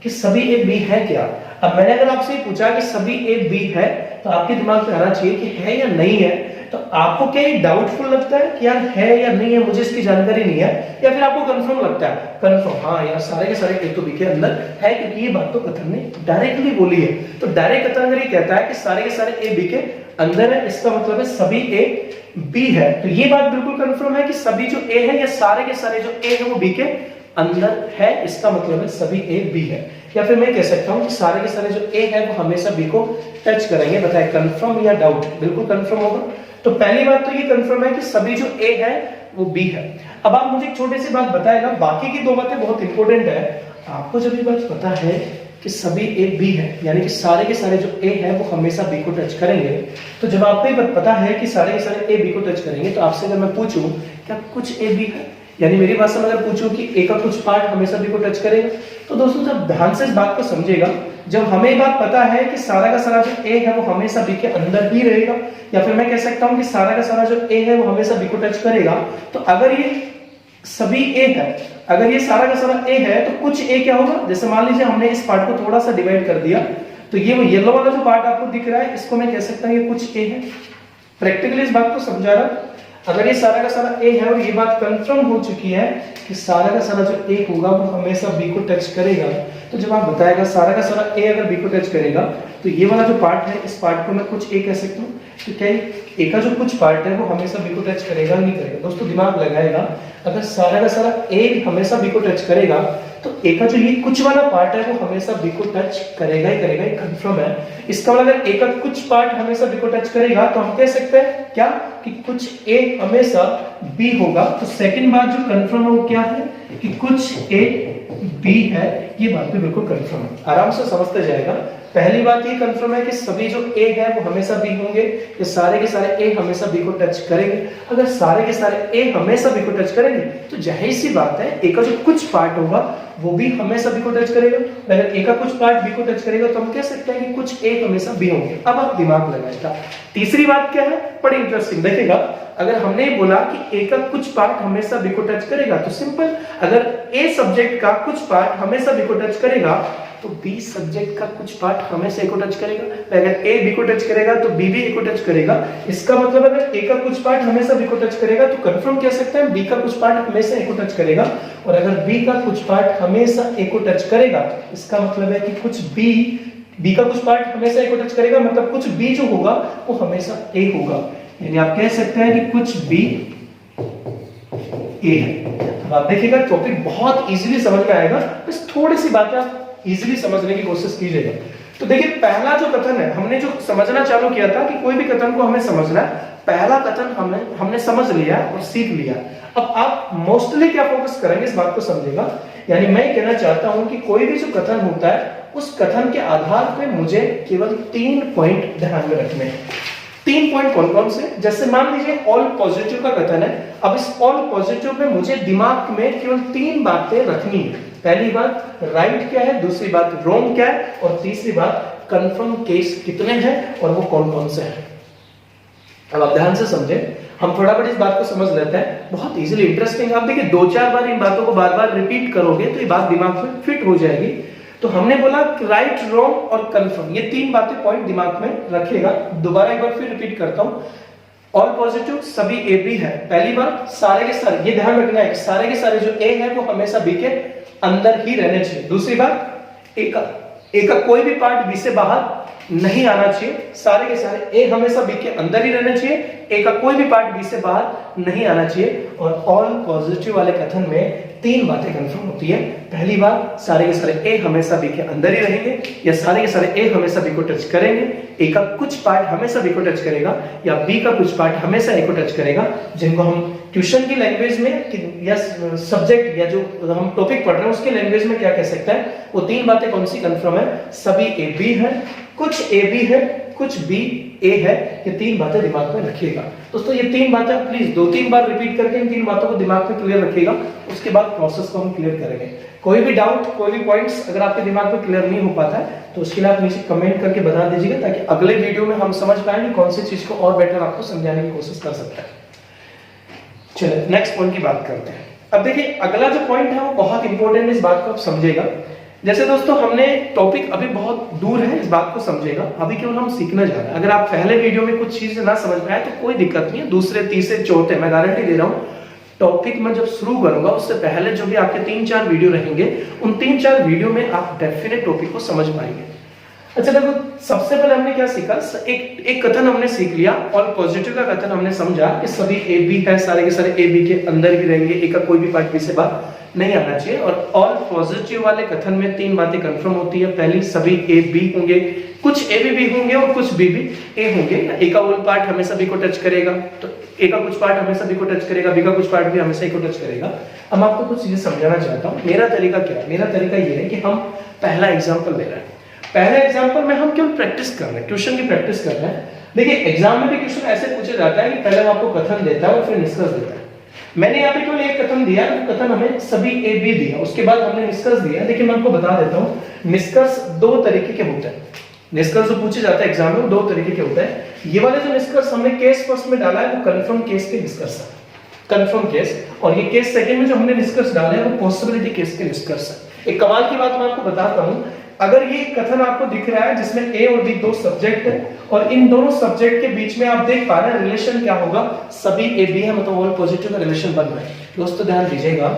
कि सभी ए बी है क्या, अब मैंने अगर आपसे पूछा कि सभी ए बी है तो आपके दिमाग में आना चाहिए कि है या नहीं है। तो आपको क्या ये डाउटफुल लगता है कि यार है या नहीं है, मुझे इसकी जानकारी नहीं है, या फिर आपको कंफर्म लगता है, कंफर्म हाँ यार सारे के सारे ए तो बी के अंदर है, क्योंकि ये बात तो कथन ने डायरेक्टली बोली है। तो डायरेक्ट कथन अगर ये कहता है कि सारे के सारे ए बी के अंदर है, इसका मतलब है सभी ए बी है। तो ये बात बिल्कुल कंफर्म है कि सभी जो ए है या सारे के सारे जो ए है वो बी के अंदर है, इसका मतलब है सभी ए बी है। या फिर मैं कह सकता हूं कि सारे के सारे जो ए है वो हमेशा बी को टच करेंगे। बताएं कंफर्म या डाउट, बिल्कुल कंफर्म होगा। तो पहली बात तो ये कंफर्म है कि सभी जो ए है वो बी है। अब आप मुझे एक छोटी सी बात बताएगा, बाकी की 2 बातें बहुत इंपॉर्टेंट है। आपको जब ये बात पता है कि सभी ए बी है यानी कि सारे के सारे जो ए है वो हमेशा बी को टच करेंगे, तो जब आपको ये पता है कि सारे के सारे ए बी को टच करेंगे तो आपसे अगर मैं पूछूं क्या कुछ ए बी है, यानी मेरी भाषा में अगर पूछूं कि ए का कुछ पार्ट हमेशा बी को टच करेगा, तो दोस्तों जब ध्यान से इस बात को समझेगा, जब हमें ये बात पता है कि सारा का सारा जो ए है वो हमेशा बी के अंदर ही रहेगा, या फिर मैं कह सकता हूं कि सारा का सारा जो ए है वो हमेशा बी को टच करेगा, तो अगर ये सभी ए है, अगर ये सारा का सारा ए है तो कुछ ए क्या होगा, जैसे मान लीजिए हमने इस पार्ट को थोड़ा सा डिवाइड कर दिया, तो ये वो येलो वाला जो पार्ट आपको दिख रहा है, इसको मैं कह सकता हूँ ये कुछ ए है। प्रैक्टिकली इस बात को समझा रहा, अगर ये सारा का सारा ए है और ये बात कंफर्म हो चुकी है कि सारा का सारा जो ए होगा वो हमेशा बी को टच करेगा, तो जब आप बताएगा सारा का सारा ए अगर बी को टच करेगा तो ये वाला जो पार्ट है, इस पार्ट को मैं कुछ ए कह सकता हूँ। तो क्या ए का जो कुछ पार्ट है वो हमेशा बी को टच करेगा, नहीं करेगा? दोस्तों दिमाग लगाएगा, अगर सारा का सारा ए हमेशा बी को टच करेगा तो ए का जो ये कुछ वाला पार्ट है वो हमेशा बी को टच करेगा ही करेगा, ये कंफर्म है। इसका मतलब अगर ए का कुछ पार्ट हमेशा बी को टच करेगा तो हम कह सकते हैं क्या कि कुछ ए हमेशा बी होगा। तो सेकंड बात जो कंफर्म है वो क्या है कि कुछ ए बी है, ये बात भी बिल्कुल कंफर्म है, आराम से समझते जाएगा। पहली बात ये कंफर्म है कि सभी जो ए है वो हमेशा बी होंगे, ये सारे के सारे ए हमेशा बी को टच करेंगे। अगर सारे के सारे ए हमेशा बी को टच करेंगे तो जाहिर सी बात है ए का जो कुछ पार्ट होगा वो भी हमेशा बी को टच करेगा। अगर ए का कुछ पार्ट बी को टच करेगा तो हम कह सकते हैं कि कुछ ए हमेशा बी होंगे। अब आप दिमाग लगाएगा। तीसरी बात क्या है, बड़ी इंटरेस्टिंग, देखिएगा। अगर हमने बोला कि ए का कुछ पार्ट हमेशा बी को टच करेगा तो सिंपल, अगर ए सब्जेक्ट का कुछ पार्ट हमेशा बी को टच करेगा तो बी सब्जेक्ट का कुछ पार्ट हमेशा ए को टच करेगा। अगर ए बी को टच करेगा तो बी भी ए को टच करेगा। इसका मतलब अगर ए का कुछ पार्ट हमेशा बी को टच करेगा तो कंफर्म कह सकते हैं बी का कुछ पार्ट हमेशा ए को टच करेगा। और अगर बी का कुछ पार्ट हमेशा ए को टच करेगा इसका मतलब है कि कुछ बी का कुछ पार्ट हमेशा ए को टच करेगा, मतलब कुछ बी जो होगा वो हमेशा ए होगा। यानी आप कह सकते हैं कि कुछ बी ए है। अब आप देखिएगा टॉपिक बहुत इजीली समझ में आएगा, बस थोड़ी सी बातें आप इजीली समझने की कोशिश कीजिएगा। तो देखिए पहला जो कथन है, हमने जो समझना चालू किया था कि कोई भी कथन को हमें समझना है, पहला कथन हमने समझ लिया और सीख लिया। अब आप मोस्टली क्या फोकस करेंगे इस बात को समझेगा। यानी मैं कहना चाहता हूं कि कोई भी जो कथन होता है उस कथन के आधार पे मुझे केवल 3 पॉइंट ध्यान में रखने हैं। 3 पॉइंट कौन कौन से? जैसे मान लीजिए ऑल पॉजिटिव का कथन है। अब इस ऑल पॉजिटिव में मुझे दिमाग में केवल 3 बातें रखनी है। पहली बात राइट क्या है, दूसरी बात रॉन्ग क्या है, और तीसरी बात कंफर्म केस कितने हैं और वो कौन कौन से हैं। अब आप ध्यान से समझें, हम फटाफट इस बात को समझ लेते हैं, बहुत इजीली इंटरेस्टिंग। आप देखिए 2-4 बार इन बातों को बार बार रिपीट करोगे तो ये बात दिमाग में फिट हो जाएगी। तो हमने बोला राइट, रॉन्ग और कंफर्म, ये 3 बातें पॉइंट दिमाग में रखेगा। दोबारा एक बार फिर रिपीट करता हूं, ऑल पॉजिटिव सभी ए बी है। पहली बात सारे के सारे, ये ध्यान रखना है कि सारे के सारे जो ए है वो हमेशा बी के अंदर ही रहने चाहिए। दूसरी बात ए का कोई भी पार्ट बी से बाहर नहीं आना चाहिए। सारे के सारे ए हमेशा बी के अंदर ही रहना चाहिए, ए का कोई भी पार्ट बी से बाहर नहीं आना चाहिए। और ऑल पॉजिटिव वाले कथन में 3 बातें कंफर्म होती है। पहली बात सारे के सारे ए हमेशा बी के अंदर ही रहेंगे, या सारे के सारे ए हमेशा बी को टच करेंगे, ए का कुछ पार्ट हमेशा बी को टच करेगा, या बी का कुछ पार्ट हमेशा ए को टच करेगा। जिनको हम ट्यूशन की लैंग्वेज में या सब्जेक्ट या जो हम टॉपिक पढ़ रहे हैं उसके लैंग्वेज में क्या कह सकते हैं, वो 3 बातें कौन सी कंफर्म है? सभी ए बी है, कुछ ए बी है, कुछ बी ए है। ये 3 बातें दिमाग में रखिएगा। दोस्तों ये 3 बातें प्लीज 2-3 बार रिपीट करके इन 3 बातों को दिमाग में क्लियर रखिएगा। उसके बाद प्रोसेस को हम क्लियर करेंगे। कोई भी डाउट, कोई भी पॉइंट्स अगर आपके दिमाग में क्लियर नहीं हो पाता है तो उसके लिए आप नीचे कमेंट करके बता दीजिएगा, ताकि अगले वीडियो में हम समझ पाएंगे कौन सी चीज को और बेटर आपको समझाने की कोशिश कर सकते हैं। चलिए नेक्स्ट पॉइंट की बात करते हैं। अब देखिए अगला जो पॉइंट है वो बहुत इंपॉर्टेंट है, इस बात को आप समझिएगा। जैसे दोस्तों हमने टॉपिक अभी बहुत दूर है, इस बात को समझेगा। अभी केवल हम सीखने जा रहे हैं। अगर आप पहले वीडियो में कुछ चीजें ना समझ में आए तो कोई दिक्कत नहीं है, दूसरे तीसरे चौथे मैं गारंटी दे रहा हूँ टॉपिक में जब शुरू करूंगा उससे पहले जो भी आपके 3-4 वीडियो रहेंगे उन 3-4 वीडियो में आप डेफिनेट टॉपिक को समझ पाएंगे। अच्छा देखो, सबसे पहले हमने क्या सीखा, एक कथन हमने सीख लिया, ऑल पॉजिटिव का कथन हमने समझा कि सभी ए बी है, सारे के सारे ए बी के अंदर ही रहेंगे, ए का कोई भी पार्ट बी से बाहर नहीं आना चाहिए। और ऑल पॉजिटिव वाले कथन में 3 बातें कंफर्म होती है। पहली, सभी ए बी होंगे, कुछ ए बी होंगे और कुछ बी भी ए होंगे। ए का ऑल पार्ट हमेशा बी को टच करेगा, तो ए का कुछ पार्ट हमेशा बी को टच करेगा, बी का कुछ पार्ट भी हमेशा ए को टच करेगा। अब आपको कुछ चीजें समझाना चाहता हूँ। मेरा तरीका क्या है? मेरा तरीका ये है कि हम पहला एग्जाम्पल ले रहे हैं। पहले एग्जाम्पल में हम केवल प्रैक्टिस कर रहे हैं, ट्यूशन की प्रैक्टिस कर रहे हैं। देखिए एग्जाम में भी क्वेश्चन ऐसे पूछा जाता है कि पहले वो आपको कथन देता है और फिर निष्कर्ष देता है। मैंने यहाँ पे केवल एक कथन दिया, कथन हमें सभी ए बी दिया, उसके बाद हमने निष्कर्ष दिया। देखिए मैं आपको बता देता हूँ, निष्कर्ष 2 तरीके के होते हैं। निष्कर्ष जो पूछे जाते हैं एग्जाम में 2 तरीके के होते हैं। ये वाले जो निष्कर्ष हमने केस फर्स्ट में डाला है वो कंफर्म केस के निष्कर्ष है, कंफर्म केस। और ये केस सेकंड में जो हमने निष्कर्ष डाला है वो पॉसिबिलिटी केस के निष्कर्ष है। एक कमाल की बात मैं आपको बताता हूँ अगर ये कथन आपको दिख रहा है जिसमें ए और बी दो सब्जेक्ट है और इन दोनों सब्जेक्ट के बीच में आप देख पा रहे हैं रिलेशन क्या होगा, सभी ए बी है, मतलब ऑल पॉजिटिव का रिलेशन बन रहा है। दोस्तों ध्यान दीजिएगा,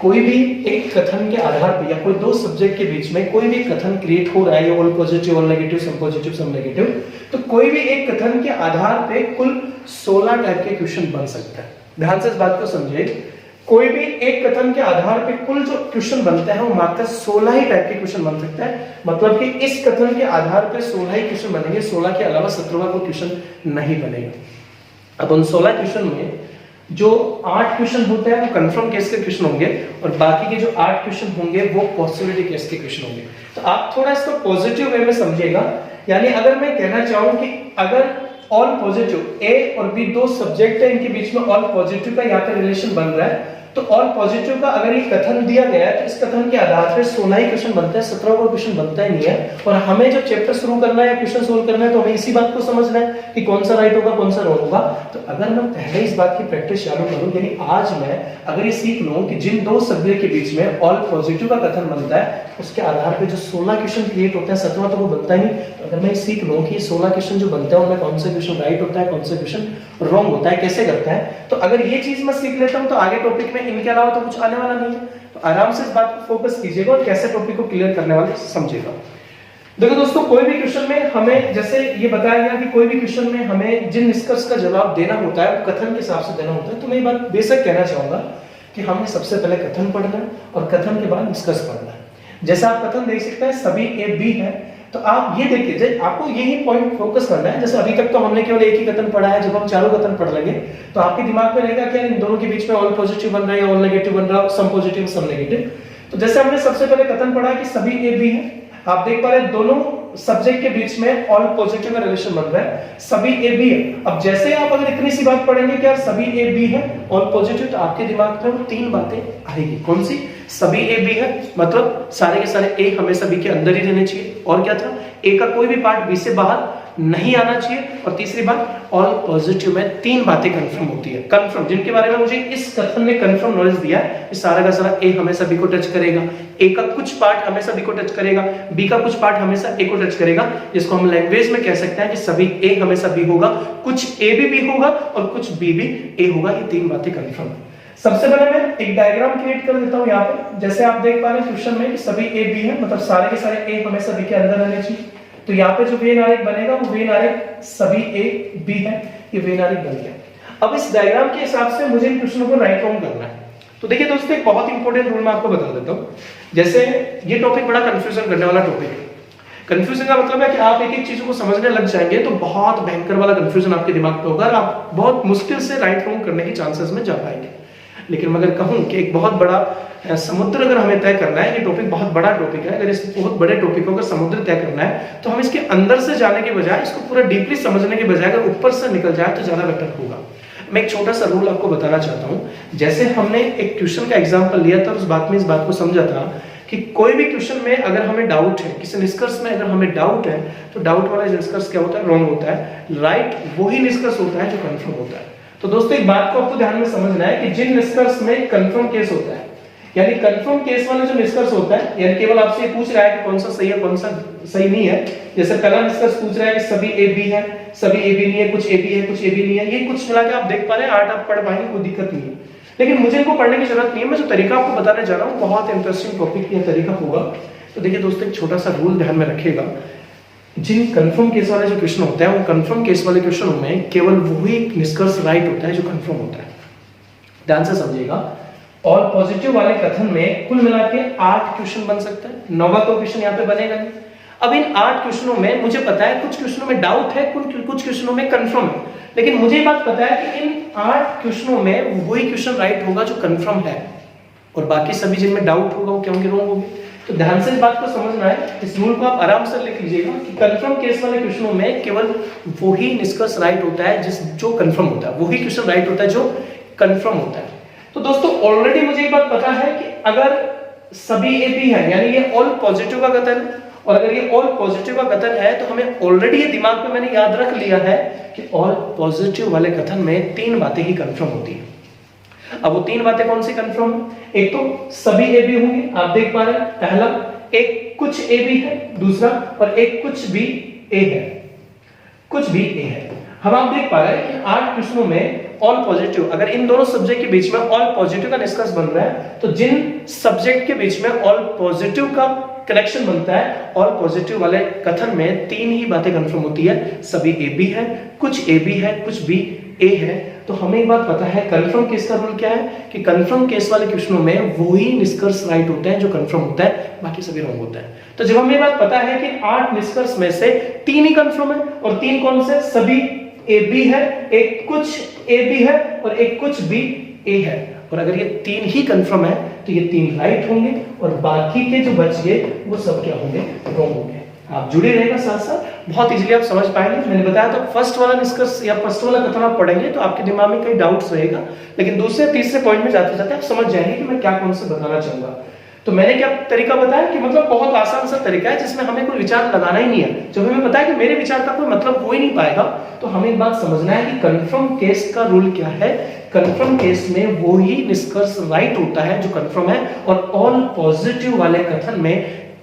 कोई भी एक कथन के आधार पर या कोई दो सब्जेक्ट के बीच में कोई भी कथन क्रिएट हो रहा है, all positive all negative some positive some negative, तो कोई भी एक कथन के आधार पे कुल 16 टाइप के क्वेश्चन बन सकता है। ध्यान से इस बात को समझिए, कोई भी एक कथन के आधार पे कुल जो क्वेश्चन बनता है वो मात्र 16 ही टाइप के क्वेश्चन बन सकता है। मतलब कि इस कथन के आधार पे 16 ही क्वेश्चन बनेंगे, 16 के अलावा 17वां कोई क्वेश्चन नहीं बनेगा। अब उन 16 क्वेश्चन में जो 8 क्वेश्चन होते हैं वो कंफर्म केस के क्वेश्चन होंगे और बाकी के जो 8 क्वेश्चन होंगे वो पॉसिबिलिटी केस के क्वेश्चन होंगे। तो आप थोड़ा इसको पॉजिटिव वे में समझिएगा, यानी अगर मैं कहना चाहूं कि अगर ऑल पॉजिटिव ए और बी दो सब्जेक्ट है, इनके बीच में ऑल पॉजिटिव का यहाँ पे रिलेशन बन रहा है, तो ऑल पॉजिटिव का अगर ये कथन दिया गया है तो इस कथन के आधार पर 16 ही क्वेश्चन बनता है, 17वां कोई क्वेश्चन बनता ही नहीं है। और हमें जब चैप्टर शुरू करना है या क्वेश्चन सोल्व करना है तो हमें इसी बात को समझना है कि कौन सा राइट होगा कौन सा रॉन्ग होगा। तो अगर मैं पहले इस बात की प्रैक्टिस चालू करूं, यानी आज मैं अगर ये सीख लूं कि जिन दो सब्जेक्ट के बीच में ऑल पॉजिटिव का कथन बनता है उसके आधार पर जो 16 क्वेश्चन क्रिएट होते हैं, 17वां तो वो बनता ही नहीं। तो अगर मैं सीख लूं कि 16 क्वेश्चन जो बनते हैं उनमें कौन सा क्वेश्चन राइट होता है कौन सा क्वेश्चन रॉन्ग होता है, कैसे करता है, तो अगर ये चीज मैं सीख लेता हूं तो आगे टॉपिक में इनके अलावा तो कुछ आने वाला नहीं है। तो आराम से इस बात को फोकस कीजिएगा और कैसे टॉपिक को क्लियर करने वाले समझिएगा। देखो दोस्तों, कोई भी क्वेश्चन में हमें जैसे ये बताया गया कि कोई भी क्वेश्चन में हमें जिन निष्कर्ष का जवाब देना होता है वो कथन के हिसाब से देना होता है। तो मैं ये बात बेसिक कहना चाहूंगा कि हमें सबसे पहले कथन पढ़ना है और कथन के बाद निष्कर्ष पढ़ना है। जैसा आप कथन देख सकते हैं सभी ए बी है, तो आप ये देखिए आपको यही पॉइंट फोकस करना है। जैसे अभी तक तो हमने केवल एक ही कथन पढ़ा है, जब हम चारों कथन पढ़ लेंगे तो आपके दिमाग में रहेगा कि इन दोनों के बीच में ऑल पॉजिटिव बन रहा है या ऑल नेगेटिव बन रहा है, सम पॉजिटिव सम नेगेटिव। तो जैसे हमने सबसे पहले कथन पढ़ा कि सभी ए बी है, आप देख पा रहे हैं दोनों सब्जेक्ट के बीच में ऑल पॉजिटिव का रिलेशन बन रहा है, सभी ए बी है। अब जैसे आप अगर इतनी सी बात पढ़ेंगे कि यार सभी ए बी है ऑल पॉजिटिव, तो आपके दिमाग में वो तीन बातें आएगी। कौन सी? सभी ए बी है मतलब सारे के सारे ए हमेशा बी के अंदर ही रहने चाहिए, और क्या था, ए का कोई भी पार्ट बी से बाहर नहीं आना चाहिए, और तीसरी बात ऑल पॉजिटिव में तीन बातें कंफर्म होती है। कंफर्म जिनके बारे में मुझे इस कथन ने कंफर्म नॉलेज दिया है, इस सारा का सारा ए हमेशा बी को टच करेगा, ए का कुछ पार्ट हमेशा बी को टच करेगा, बी का कुछ पार्ट हमेशा ए को टच करेगा, जिसको हम लैंग्वेज में कह सकते हैं कि सभी ए हमेशा बी होगा, कुछ ए भी बी होगा और कुछ बी भी ए होगा। ये तीन बातें कंफर्म है। सबसे पहले मैं एक डायग्राम क्रिएट कर देता हूं यहाँ पे। जैसे आप देख पा रहे हैं क्वेश्चन में कि सभी ए बी है मतलब सारे के सारे ए हमेशा बी के अंदर रहने चाहिए। तो यहाँ पे जो वेन आरेख बनेगा वो वेन आरेख सभी ए बी है, ये वेन आरेख बन गया। अब इस डायग्राम के हिसाब से मुझे इन क्वेश्चनों को राइट डाउन करना है। तो देखिए दोस्तों, एक बहुत इंपॉर्टेंट रूल मैं आपको बता देता हूँ। जैसे ये टॉपिक बड़ा कंफ्यूजन करने वाला टॉपिक है। कंफ्यूजन का मतलब है कि आप एक एक चीजों को समझने लग जाएंगे तो बहुत भयंकर वाला कंफ्यूजन आपके दिमाग पे होगा और आप बहुत मुश्किल से राइट डाउन करने की चांसेस में जा पाएंगे। लेकिन मैं अगर कहूं कि एक बहुत बड़ा समुद्र अगर हमें तय करना है, ये टॉपिक बहुत बड़ा टॉपिक है, अगर इस बहुत बड़े टॉपिक को अगर समुद्र तय करना है तो हम इसके अंदर से जाने के बजाय, इसको पूरा डीपली समझने के बजाय अगर ऊपर से निकल जाए तो ज्यादा बेटर होगा। मैं एक छोटा सा रूल आपको बताना चाहता हूं। जैसे हमने एक ट्यूशन का एग्जाम्पल लिया था, उस बात में इस बात को समझा था कि कोई भी क्वेश्चन में अगर हमें डाउट है, किसी निष्कर्ष में अगर हमें डाउट है, तो डाउट वाला निष्कर्ष क्या होता है? रॉन्ग होता है। राइट वही निष्कर्ष होता है जो कंफर्म होता है। तो दोस्तों, एक बात को आपको ध्यान में समझना है कि जिन निष्कर्ष में कंफर्म केस होता है, यानी कंफर्म केस वाला जो निष्कर्ष होता है, यानी केवल आपसे पूछ रहा है कि कौन सा सही है कौन सा सही नहीं है। जैसे पहला निष्कर्ष पूछ रहा है कि सभी ए बी है, सभी ए बी नहीं है, कुछ ए बी है कुछ ए बी नहीं है, ये कुछ मिला के आप देख पा रहे हैं, 8 आप पढ़ पाएंगे, कोई दिक्कत नहीं है। लेकिन मुझे इनको पढ़ने की जरूरत नहीं है। मैं जो तरीका आपको बताने जा रहा हूँ बहुत इंटरेस्टिंग टॉपिक ये तरीका होगा। तो देखिए दोस्तों, एक छोटा सा रूल ध्यान में रखिएगा। जिन कंफर्म केस वाले जो क्वेश्चन होते हैं, वो कंफर्म केस वाले क्वेश्चनों में केवल वही निष्कर्ष राइट होता है जो कंफर्म होता है। ध्यान से समझिएगा। ऑल पॉजिटिव वाले कथन में कुल मिला के 8 क्वेश्चन बन सकते हैं। 9वां तो क्वेश्चन यहाँ पे बनेगा नहीं। अब इन 8 क्वेश्चनों में मुझे पता है कुछ क्वेश्चनों में डाउट है, कुछ क्वेश्चनों में कंफर्म है, लेकिन मुझे ये बात पता है कि इन 8 क्वेश्चनों में वही क्वेश्चन राइट होगा जो कंफर्म है, और बाकी सभी जिनमें डाउट होगा वो क्या होंगे? रॉन्ग होंगे। तो ध्यान से इस बात को समझना है। इस रूल को आप आराम से लिख लीजिएगा कि कंफर्म केस वाले क्वेश्चनों में केवल वही निष्कर्ष राइट होता है जो कंफर्म होता है, वही क्वेश्चन राइट होता है जो कंफर्म होता है। तो दोस्तों, ऑलरेडी मुझे एक बात पता है कि अगर सभी ए बी है यानी ये ऑल पॉजिटिव का कथन है, और अगर ये ऑल पॉजिटिव का कथन है तो हमें ऑलरेडी ये दिमाग में मैंने याद रख लिया है कि ऑल पॉजिटिव वाले कथन में 3 बातें ही कंफर्म होती है। अब वो 3 बातें कौन सी कंफर्म है? एक तो सभी ए बी होंगे, आप देख पा रहे हैं। पहला, एक कुछ ए भी है दूसरा, और एक कुछ भी ए है, कुछ भी ए है। हम आप देख पा रहे हैं कि 8 प्रश्नों में ऑल पॉजिटिव, अगर इन दोनों सब्जेक्ट के बीच में ऑल पॉजिटिव का निष्कर्ष बन रहा है, तो जिन सब्जेक्ट के बीच में ऑल पॉजिटिव का कनेक्शन बनता है, ऑल पॉजिटिव वाले कथन में 3 ही बातें कंफर्म होती है, सभी ए बी है, कुछ ए बी है, कुछ बी ए है। तो हमें एक बात पता है कंफर्म केस का रूल क्या है कि कंफर्म केस वाले क्वेश्चनों में वो ही निष्कर्ष राइट होता है जो कंफर्म होता है, बाकी सभी रॉन्ग होता है। तो जब हमें बात पता है कि 8 निष्कर्ष में से 3 ही कंफर्म है, और 3 कौन से, सभी ए बी है, एक कुछ ए बी है और एक कुछ बी ए है, और अगर ये 3 ही कंफर्म है तो ये 3 राइट होंगे और बाकी के जो बच गए वो सब क्या होंगे, रॉन्ग होंगे। आप जुड़े रहेगा साथ साथ, बहुत इजीली आप समझ पाएंगे। मैंने बताया था फर्स्ट वाला निष्कर्ष या फर्स्ट वाला कथन आप पढ़ेंगे तो आपके दिमाग में कई डाउट्स रहेगा, लेकिन दूसरे तीसरे पॉइंट में जाते जाते आप समझ जाएंगे कि मैं क्या कौन से बताना चाहूंगा। तो मैंने क्या तरीका बताया कि मतलब बहुत आसान सा तरीका है जिसमें हमें कोई विचार लगाना ही नहीं है। जब हमें पता है कि मेरे विचार का कोई मतलब हो ही नहीं पाएगा, तो हमें एक बात समझना है कि कंफर्म केस का रूल क्या है। कंफर्म केस में वो ही निष्कर्ष राइट होता है जो कंफर्म है, और ऑल पॉजिटिव वाले कथन में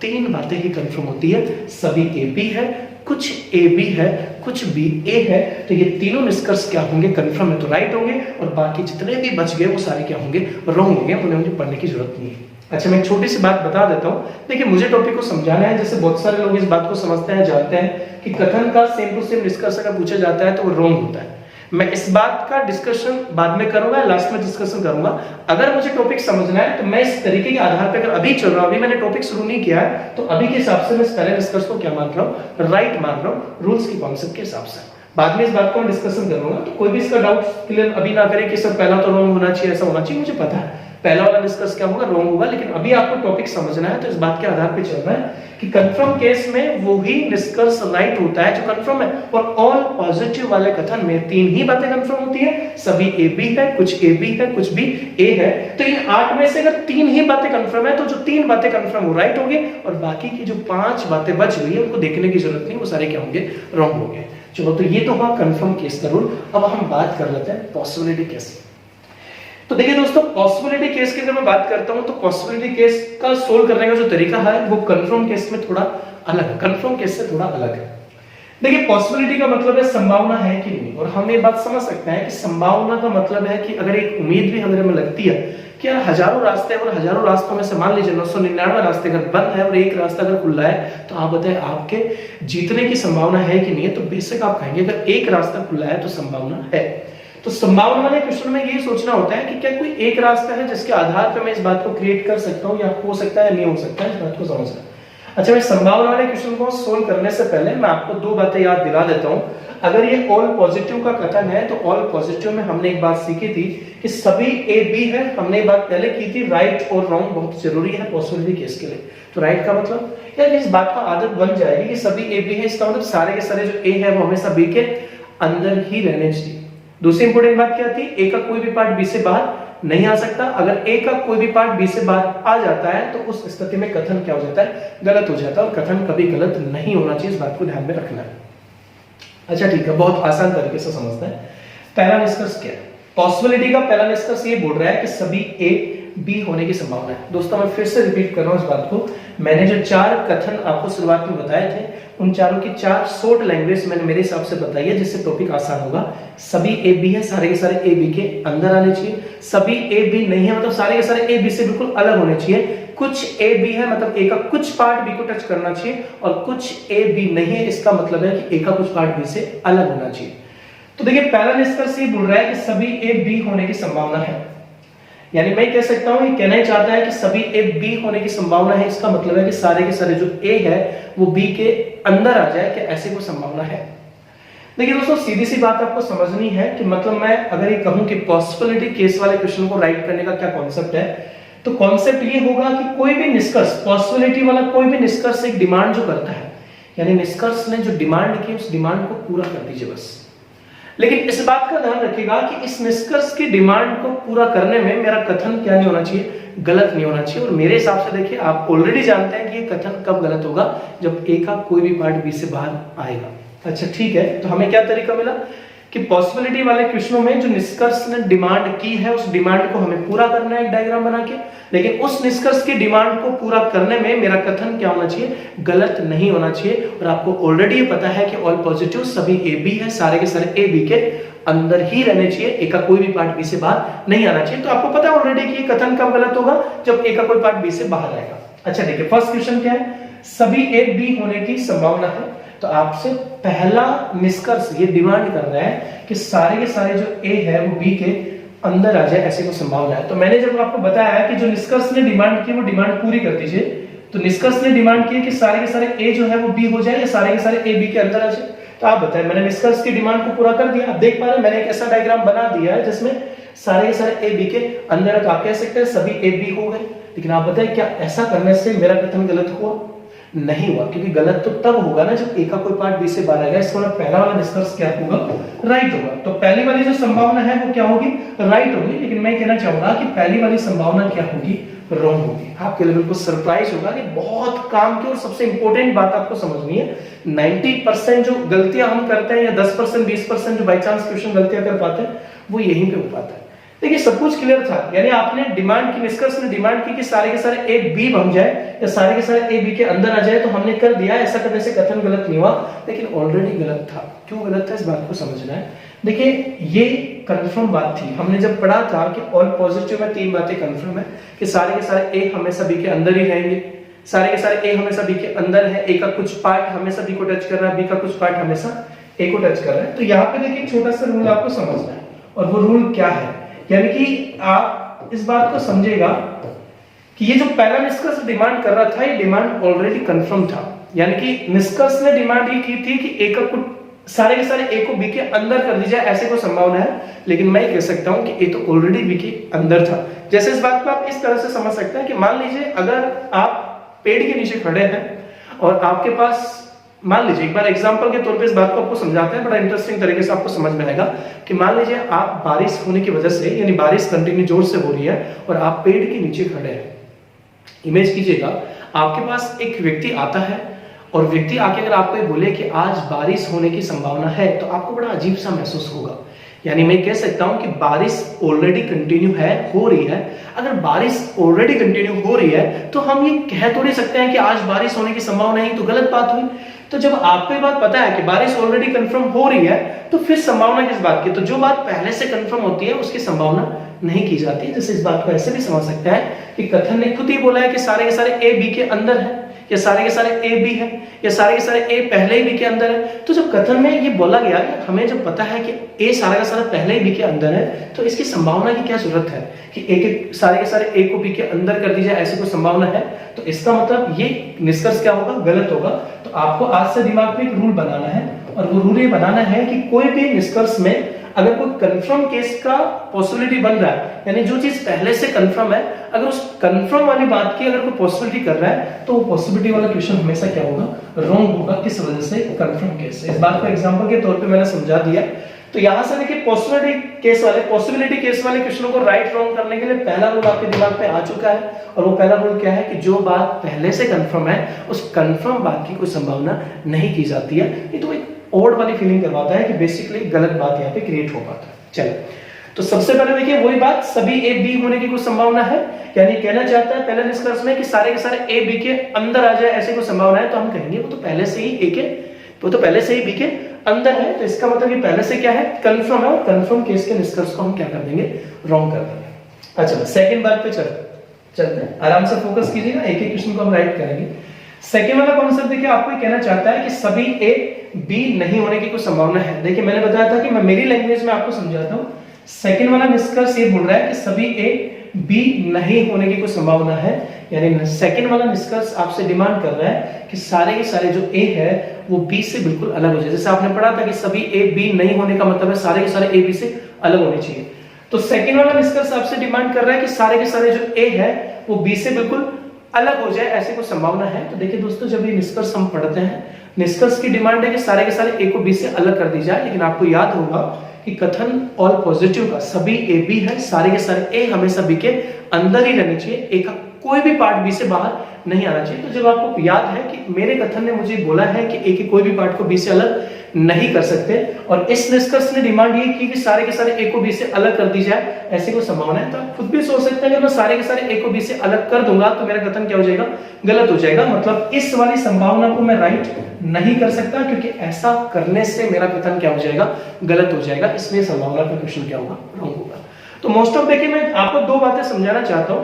3 बातें ही कंफर्म होती है, सभी ए बी है, कुछ ए बी है, कुछ बी ए है। तो ये तीनों निष्कर्ष क्या होंगे, कंफर्म है तो राइट होंगे, और बाकी जितने भी बच गए वो सारे क्या होंगे, रॉन्ग होंगे। उन्हें मुझे पढ़ने की जरूरत नहीं है। अच्छा, मैं एक छोटी सी बात बता देता हूँ। देखिए, मुझे टॉपिक को समझाना है, जैसे बहुत सारे लोग इस बात को समझते हैं, जानते हैं कि कथन का सेम टू सेम निष्कर्ष अगर पूछा जाता है तो वो रॉन्ग होता है। मैं इस बात का डिस्कशन बाद में करूंगा, लास्ट में डिस्कशन करूंगा। अगर मुझे टॉपिक समझना है तो मैं इस तरीके के आधार पर, अगर अभी चल रहा हूं, अभी मैंने टॉपिक शुरू नहीं किया है, तो अभी के हिसाब से मैं इस पहले निष्कर्ष को क्या मान रहा हूं, राइट मान रहा हूं, रूल्स की कॉन्सेप्ट के हिसाब से। बाद में इस बात को मैं डिस्कशन करूंगा, तो कोई भी इसका डाउट क्लियर अभी ना करे कि सर पहला तो रॉन्ग होना चाहिए, ऐसा होना चाहिए। मुझे पता है पहला वाला डिस्कस क्या होगा, रॉन्ग होगा, लेकिन अभी आपको टॉपिक समझना है तो इस बात के आधार पे चलना है कि कंफर्म केस में वो ही निष्कर्ष राइट होता है जो कंफर्म है, और ऑल पॉजिटिव वाले कथन में 3 ही बातें कंफर्म होती है, सभी ए बी है, कुछ ए बी है, कुछ भी ए है। तो इन 8 में से अगर 3 ही बातें कंफर्म है तो जो 3 बातें कंफर्म वो राइट होंगे, और बाकी की जो 5 बातें बच गई है उनको देखने की जरूरत नहीं, वो सारे क्या होंगे, रॉन्ग होंगे। चलो, तो ये तो हुआ कंफर्म केस का रूल। अब हम बात कर लेते हैं पॉसिबिलिटी केस। तो देखिए दोस्तों, पॉसिबिलिटी केस की अगर मैं बात करता हूं तो पॉसिबिलिटी केस का सोल्व करने का जो तरीका है वो कंफर्म केस में थोड़ा अलग है, कंफर्म केस से थोड़ा अलग है। देखिए, पॉसिबिलिटी का मतलब है संभावना है कि नहीं, और हम ये बात समझ सकते हैं कि संभावना का मतलब है कि अगर एक उम्मीद भी हमें लगती है कि यार हजारों रास्ते हैं और हजारों रास्तों में से मान लीजिए 999 रास्ते अगर बंद है और एक रास्ता अगर खुला है, तो आप बताएं आपके जीतने की संभावना है कि नहीं है। तो बेशक आप कहेंगे अगर एक रास्ता खुला है तो संभावना है। तो संभावना वाले क्वेश्चन में ये सोचना होता है कि क्या कोई एक रास्ता है जिसके आधार पर मैं इस बात को क्रिएट कर सकता हूँ, या हो सकता है नहीं हो सकता है, इस बात को समझना। अच्छा, मैं संभावना वाले क्वेश्चन को सोल्व करने से पहले मैं आपको 2 बातें याद दिला देता हूं। अगर ये ऑल पॉजिटिव का कथन है तो ऑल पॉजिटिव में हमने एक बात सीखी थी कि सभी ए बी है। हमने एक बात पहले की थी, राइट और रॉन्ग बहुत जरूरी है पॉसिबिलिटी केस के लिए। तो राइट का मतलब यार इस बात का आदत बन जाएगी कि सभी ए बी है, इसका मतलब सारे के सारे जो ए है वो हमेशा बी के अंदर ही रहने चाहिए। दूसरी इंपॉर्टेंट बात क्या थी, ए का कोई भी पार्ट बी से बाहर नहीं आ सकता। अगर ए का कोई भी पार्ट बी से बाहर आ जाता है तो उस स्थिति में कथन क्या हो जाता है, गलत हो जाता है, और कथन कभी गलत नहीं होना चाहिए, इस बात को ध्यान में रखना है। अच्छा ठीक है, बहुत आसान तरीके से समझते हैं। पहला निष्कर्ष क्या है, पॉसिबिलिटी का पहला निष्कर्ष ये बोल रहा है कि सभी ए बी होने की संभावना है। दोस्तों, मैं फिर से रिपीट कर रहा हूं इस बात को। मैंने जो 4 कथन आपको शुरुआत में बताए थे, उन चारों की 4 शॉर्ट लैंग्वेज मैंने मेरे हिसाब से बताई है, जिससे टॉपिक आसान होगा। सभी ए बी है, सारे के सारे ए बी के अंदर आने चाहिए। सभी ए बी नहीं है मतलब सारे के सारे ए बी से बिल्कुल अलग होने चाहिए। कुछ ए बी है मतलब ए का कुछ पार्ट बी को टच करना चाहिए, और कुछ ए बी नहीं है इसका मतलब है कि ए का कुछ पार्ट बी से अलग होना चाहिए। तो देखिए, पहला निष्कर्ष ये बोल रहा है कि सभी ए बी होने की संभावना है, यानी मैं कह सकता हूं, ये कहना ही चाहता है कि सभी ए बी होने की संभावना है। इसका मतलब है कि सारे के सारे जो ए है वो बी के अंदर आ जाए, कि ऐसे को संभावना है। देखिए दोस्तों, सीधी सी बात आपको समझनी है कि मतलब मैं अगर ये कहूं कि पॉसिबिलिटी केस वाले क्वेश्चन को राइट करने का क्या कॉन्सेप्ट है, तो कॉन्सेप्ट ये होगा कि कोई भी निष्कर्ष, पॉसिबिलिटी वाला कोई भी निष्कर्ष एक डिमांड जो करता है, यानी निष्कर्ष ने जो डिमांड की उस डिमांड को पूरा कर दीजिए बस। लेकिन इस बात का ध्यान रखिएगा कि इस निष्कर्ष की डिमांड को पूरा करने में मेरा कथन क्या नहीं होना चाहिए, गलत नहीं होना चाहिए। और मेरे हिसाब से देखिए, आप ऑलरेडी जानते हैं कि ये कथन कब गलत होगा, जब ए का कोई भी पार्ट बी से बाहर आएगा। अच्छा ठीक है, तो हमें क्या तरीका मिला कि पॉसिबिलिटी वाले क्वेश्चनों में जो निष्कर्ष ने डिमांड की है उस डिमांड को हमें पूरा करना है एक डायग्राम बना के, लेकिन उस निष्कर्ष की डिमांड को पूरा करने में मेरा कथन क्या होना चाहिए, गलत नहीं होना चाहिए। और आपको ऑलरेडी पता है कि ऑल पॉजिटिव सभी ए बी है, सारे के सारे ए बी के अंदर ही रहने चाहिए, ए का कोई भी पार्ट बी से बाहर नहीं आना चाहिए। तो आपको पता है ऑलरेडी कि ये कथन कब गलत होगा, जब ए का कोई पार्ट बी से बाहर आएगा। अच्छा देखिए फर्स्ट क्वेश्चन क्या है, सभी ए बी होने की संभावना है। तो आपसे पहला निष्कर्ष ये डिमांड कर रहा है कि सारे के सारे जो ए है वो बी के अंदर आ जाए, ऐसी कोई संभावना है। तो मैंने जब आपको बताया कि जो निष्कर्ष ने डिमांड की वो डिमांड पूरी कर दीजिए। तो निष्कर्ष ने डिमांड की कि सारे के सारे ए जो है वो बी हो जाए या सारे के सारे ए बी के अंदर आ जाए। तो आप बताएं, मैंने निष्कर्ष की डिमांड को पूरा कर दिया। आप देख पा रहे हैं मैंने एक ऐसा डायग्राम बना दिया है जिसमें सारे के सारे ए बी के अंदर, आप कह सकते हैं सभी ए बी हो गए। लेकिन आप बताएं क्या ऐसा करने से मेरा कथन गलत हुआ? नहीं हुआ, क्योंकि गलत तो तब होगा ना जब ए का कोई पार्ट बी से बाहर आएगा। इसका मतलब पहला वाला निष्कर्ष क्या होगा, राइट होगा। तो पहली वाली जो संभावना है वो क्या होगी, राइट होगी। लेकिन मैं कहना चाहूंगा कि पहली वाली संभावना क्या होगी, रॉन्ग होगी। आपके लिए बिल्कुल सरप्राइज होगा कि बहुत काम की और सबसे इंपॉर्टेंट बात आपको समझनी है, 90% जो गलतियां हम करते हैं या 10% 20% जो बाई चांस क्वेश्चन गलतियां कर पाते हैं वो यहीं पे हो पाता है। देखिए सब कुछ क्लियर था, यानी आपने डिमांड की, निष्कर्ष ने डिमांड की कि सारे के सारे ए बी बन जाए या सारे के सारे ए बी के अंदर आ जाए, तो हमने कर दिया। ऐसा करने से कथन गलत नहीं हुआ, लेकिन ऑलरेडी गलत था। क्यों गलत था इस बात को समझना है। देखिए ये कंफर्म बात थी, हमने जब पढ़ा था कि ऑल पॉजिटिव में 3 बातें कंफर्म है कि सारे के सारे ए हमेशा बी के अंदर ही रहेंगे, सारे के सारे ए हमेशा बी के अंदर है, ए का कुछ पार्ट हमेशा बी को टच कर रहा है, बी का कुछ पार्ट हमेशा ए को टच कर रहा है। तो यहाँ पे देखिए छोटा सा रूल आपको समझना है, और वो रूल क्या है, यानी कि आप इस बात को समझेगा कि ये जो पहला निष्कर्ष डिमांड कर रहा था ये डिमांड ऑलरेडी कंफर्म था। यानी कि निष्कर्ष ने डिमांड ये की थी कि ए का कुछ, सारे के सारे ए को बी के अंदर कर दी जाए, ऐसे कोई संभावना है। लेकिन मैं कह सकता हूं कि ए तो ऑलरेडी बी के अंदर था। जैसे इस बात को आप इस तरह से समझ सकते हैं कि मान लीजिए अगर आप पेड़ के नीचे खड़े हैं और आपके पास, मान लीजिए एक बार एग्जांपल के तौर पे इस बात को आपको समझाते हैं, बड़ा इंटरेस्टिंग तरीके से आपको समझ में आएगा कि मान लीजिए आप बारिश होने की वजह से, यानी बारिश कंटिन्यू जोर से हो रही है और आप पेड़ के नीचे खड़े हैं। इमेज कीजिएगा आपके पास एक व्यक्ति आता है और व्यक्ति आके अगर आपको बोले कि आज बारिश होने की संभावना है, तो आपको बड़ा अजीब सा महसूस होगा। यानी मैं कह सकता हूं कि बारिश ऑलरेडी कंटिन्यू है, हो रही है। अगर बारिश ऑलरेडी कंटिन्यू हो रही है तो हम ये कह तो नहीं सकते हैं कि आज बारिश होने की संभावना है, तो गलत बात हुई। तो जब आपको ये बात पता है कि बारिश ऑलरेडी कंफर्म हो रही है, तो फिर संभावना किस बात की, तो जो बात पहले से कंफर्म होती है उसकी संभावना नहीं की जाती। जैसे इस बात को ऐसे भी समझ सकते हैं कि कथन ने खुद ही बोला है कि सारे के सारे ए बी के अंदर है, या सारे के सारे ए बी है, या सारे के सारे ए पहले ही बी के अंदर है। तो जब कथन में ये बोला गया, हमें जब पता है कि ए सारा का सारा पहले ही बी के अंदर है, तो इसकी संभावना की क्या जरूरत है कि एक सारे के सारे ए को बी के अंदर कर दी जाए, ऐसी कोई संभावना है। तो इसका मतलब ये निष्कर्ष क्या होगा, गलत होगा। तो आपको आज से दिमाग में एक रूल बनाना है, और वो रूल ये बनाना है कि कोई भी निष्कर्ष में अगर कोई कंफर्म केस का पॉसिबिलिटी बन रहा है, यानी जो चीज पहले से कंफर्म है, अगर उस कंफर्म वाली बात की अगर कोई पॉसिबिलिटी कर रहा है, तो वो पॉसिबिलिटी वाला क्वेश्चन हमेशा क्या होगा, रॉन्ग होगा। किस वजह से, कंफर्म केस से। इस बात को एग्जांपल के तौर पे मैंने समझा दिया। तो यहां से देखिए पॉसिबिलिटी केस वाले क्वेश्चनों को राइट रॉन्ग करने के लिए पहला रूल आपके दिमाग में आ चुका है, और वो पहला रूल क्या है कि जो बात पहले से कंफर्म है उस कंफर्म बात की कोई संभावना नहीं की जाती है। ये तो एक ओड वाली फीलिंग करवाता है कि बेसिकली गलत बात यहाँ पे क्रिएट हो पाता है। चलो, तो सबसे पहले देखिए वही बात, सभी ए बी होने की कोई संभावना है, यानी कहना चाहता है पहले निष्कर्ष में कि सारे के सारे ए बी के अंदर आ जाए, ऐसी कोई संभावना है। तो हम कहेंगे वो तो पहले से ही ए के, वो तो पहले से ही बी के अंदर है। तो इसका मतलब ये पहले से क्या है, कंफर्म है, और कंफर्म केस के निष्कर्ष को हम क्या कर देंगे, रॉन्ग कर देंगे। अच्छा, सेकंड बात पे चलते हैं, आराम से फोकस कीजिएगा, एक एक क्वेश्चन को हम राइट करेंगे। सेकंड वाला कॉन्सेप्ट देखिए आपको कहना चाहता है कि सभी ए बी नहीं होने की कोई संभावना है। देखिए मैंने बताया था कि मैं मेरी लैंग्वेज में आपको समझाता हूं। सेकंड वाला निष्कर्ष ये बोल रहा है कि सभी ए बी नहीं होने की कोई संभावना है, यानी सेकंड वाला निष्कर्ष आपसे डिमांड कर रहा है कि सारे के सारे जो ए है वो बी से बिल्कुल अलग हो जाए। जैसे आपने पढ़ा था कि सभी ए बी नहीं होने का मतलब है सारे के सारे ए बी से अलग होने चाहिए। तो सेकंड वाला निष्कर्ष आपसे डिमांड कर रहा है कि सारे के सारे जो ए है वो बी से बिल्कुल अलग हो जाए, ऐसी कोई संभावना है। तो देखिए दोस्तों, जब ये निष्कर्ष हम पढ़ते हैं, निष्कर्ष की डिमांड है कि सारे के सारे ए को बी से अलग कर दी जाए, लेकिन आपको याद होगा कि कथन ऑल पॉजिटिव का सभी ए बी है, सारे के सारे ए हमेशा बी के अंदर ही रहने चाहिए, ए का कोई भी पार्ट बी से बाहर नहीं आना चाहिए। तो जब आपको याद है कि मेरे कथन ने मुझे बोला है कि ए के कोई भी पार्ट को बी से अलग नहीं कर सकते, और इस निष्कर्ष ने डिमांड ये की कि सारे के सारे ए को बी से अलग कर दी जाए, ऐसी कोई संभावना है। तो आप खुद भी सोच सकते हैं, अगर मैं सारे के सारे ए को बी से अलग कर दूंगा तो मेरा कथन क्या हो जाएगा, गलत हो जाएगा। मतलब इस वाली संभावना को मैं राइट नहीं कर सकता, क्योंकि ऐसा करने से मेरा कथन क्या हो जाएगा, गलत हो जाएगा। इसलिए संभावना का क्वेश्चन क्या होगा, रॉन्ग होगा। तो मोस्ट ऑफ देखिए मैं आपको दो बातें समझाना चाहता हूं।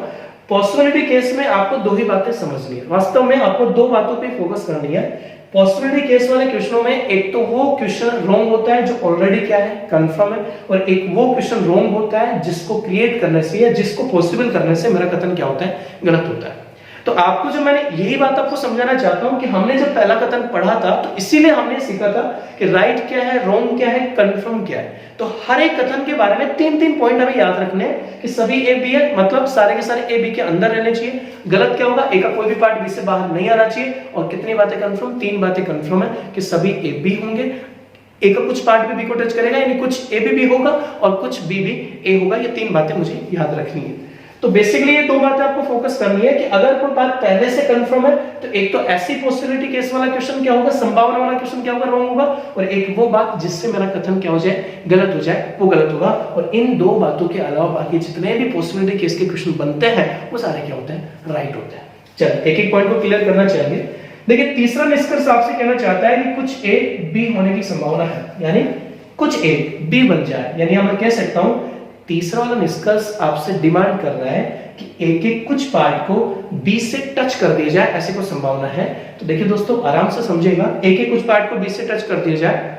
पॉसिबिलिटी केस में आपको दो ही बातें समझनी है, वास्तव में आपको दो बातों पे फोकस करनी है। पॉसिबिलिटी केस वाले क्वेश्चनों में एक तो वो क्वेश्चन रॉन्ग होता है जो ऑलरेडी क्या है, कंफर्म है, और एक वो क्वेश्चन रॉन्ग होता है जिसको क्रिएट करने से या जिसको पॉसिबल करने से मेरा कथन क्या होता है, गलत होता है। तो आपको जो मैंने यही बात आपको समझाना चाहता हूं कि हमने जब पहला कथन पढ़ा था तो इसीलिए हमने सीखा था कि राइट क्या है, रॉन्ग क्या है, कंफर्म क्या है। तो हर एक कथन के बारे में तीन तीन पॉइंट हमें याद रखने हैं कि सभी ए बी है, मतलब सारे के सारे ए बी के अंदर रहने चाहिए। गलत क्या होगा, ए का कोई भी पार्ट बी से बाहर नहीं आना चाहिए। और कितनी बातें कंफर्म, तीन बातें कंफर्म है कि सभी ए बी होंगे। ए का कुछ पार्ट भी बी को टच करेगा, यानी कुछ ए बी होगा और कुछ बी भी ए होगा। ये तीन बातें मुझे याद रखनी है। तो बेसिकली ये दो बातें आपको फोकस करनी है कि अगर कोई बात पहले से कंफर्म है तो एक तो ऐसी पॉसिबिलिटी केस वाला क्वेश्चन क्या होगा, संभावना वाला क्वेश्चन क्या होगा, रॉन्ग होगा। और एक वो बात जिससे मेरा कथन क्या हो जाए, गलत हो जाए, वो गलत होगा। और इन दो बातों के अलावा बाकी जितने भी पॉसिबिलिटी केस के क्वेश्चन बनते हैं वो सारे क्या होते हैं, राइट होते हैं। चलिए एक एक पॉइंट को क्लियर करना चाहेंगे। देखिए तीसरा निष्कर्ष आपसे कहना चाहता है कि कुछ ए बी होने की संभावना है, यानी कुछ ए बी बन जाए। यानी मैं कह सकता हूं तीसरा वाला निष्कर्ष आपसे डिमांड कर रहा है कि ए के कुछ पार्ट को बी से टच कर दिया जाए, ऐसी कोई संभावना है। तो देखिए दोस्तों आराम से समझिएगा, ए के कुछ पार्ट को बी से टच कर दिया जाए,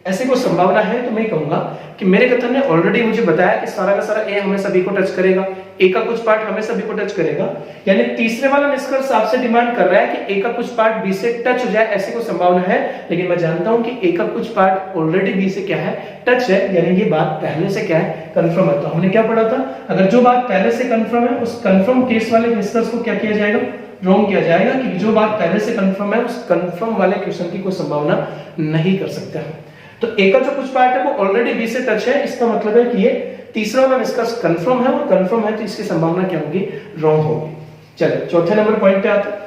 ऐसी कोई संभावना है। तो मैं कहूंगा कि मेरे कथन ने ऑलरेडी मुझे बताया कि सारा का सारा ए हमें सभी को टच करेगा, ए का कुछ पार्ट हमें सभी को टच करेगा। यानी तीसरे वाला निष्कर्ष आपसे डिमांड कर रहा है कि ए का कुछ पार्ट बी से टच हो जाए, ऐसी कोई संभावना है। लेकिन मैं जानता हूं कि ए का कुछ पार्ट ऑलरेडी बी से क्या है, टच है, यानी ये बात पहले से क्या है, कंफर्म है। तो हमने क्या पढ़ा था, अगर जो बात पहले से कंफर्म है उस कंफर्म केस वाले निष्कर्ष को क्या किया जाएगा, रॉन्ग किया जाएगा। कि जो बात पहले से कंफर्म है उस कंफर्म वाले क्वेश्चन की कोई संभावना नहीं कर सकते हम। तो ए का जो कुछ पार्ट है वो ऑलरेडी बी से टच है, इसका मतलब है कि ये तीसरा वाला निष्कर्ष कंफर्म है, और कंफर्म है तो इसकी संभावना क्या होगी, रॉन्ग होगी। चलिए चौथे नंबर पॉइंट पे आते हैं।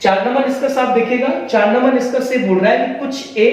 4 नंबर निष्कर्ष आप देखिएगा, 4 नंबर निष्कर्ष से बोल रहा है कि कुछ ए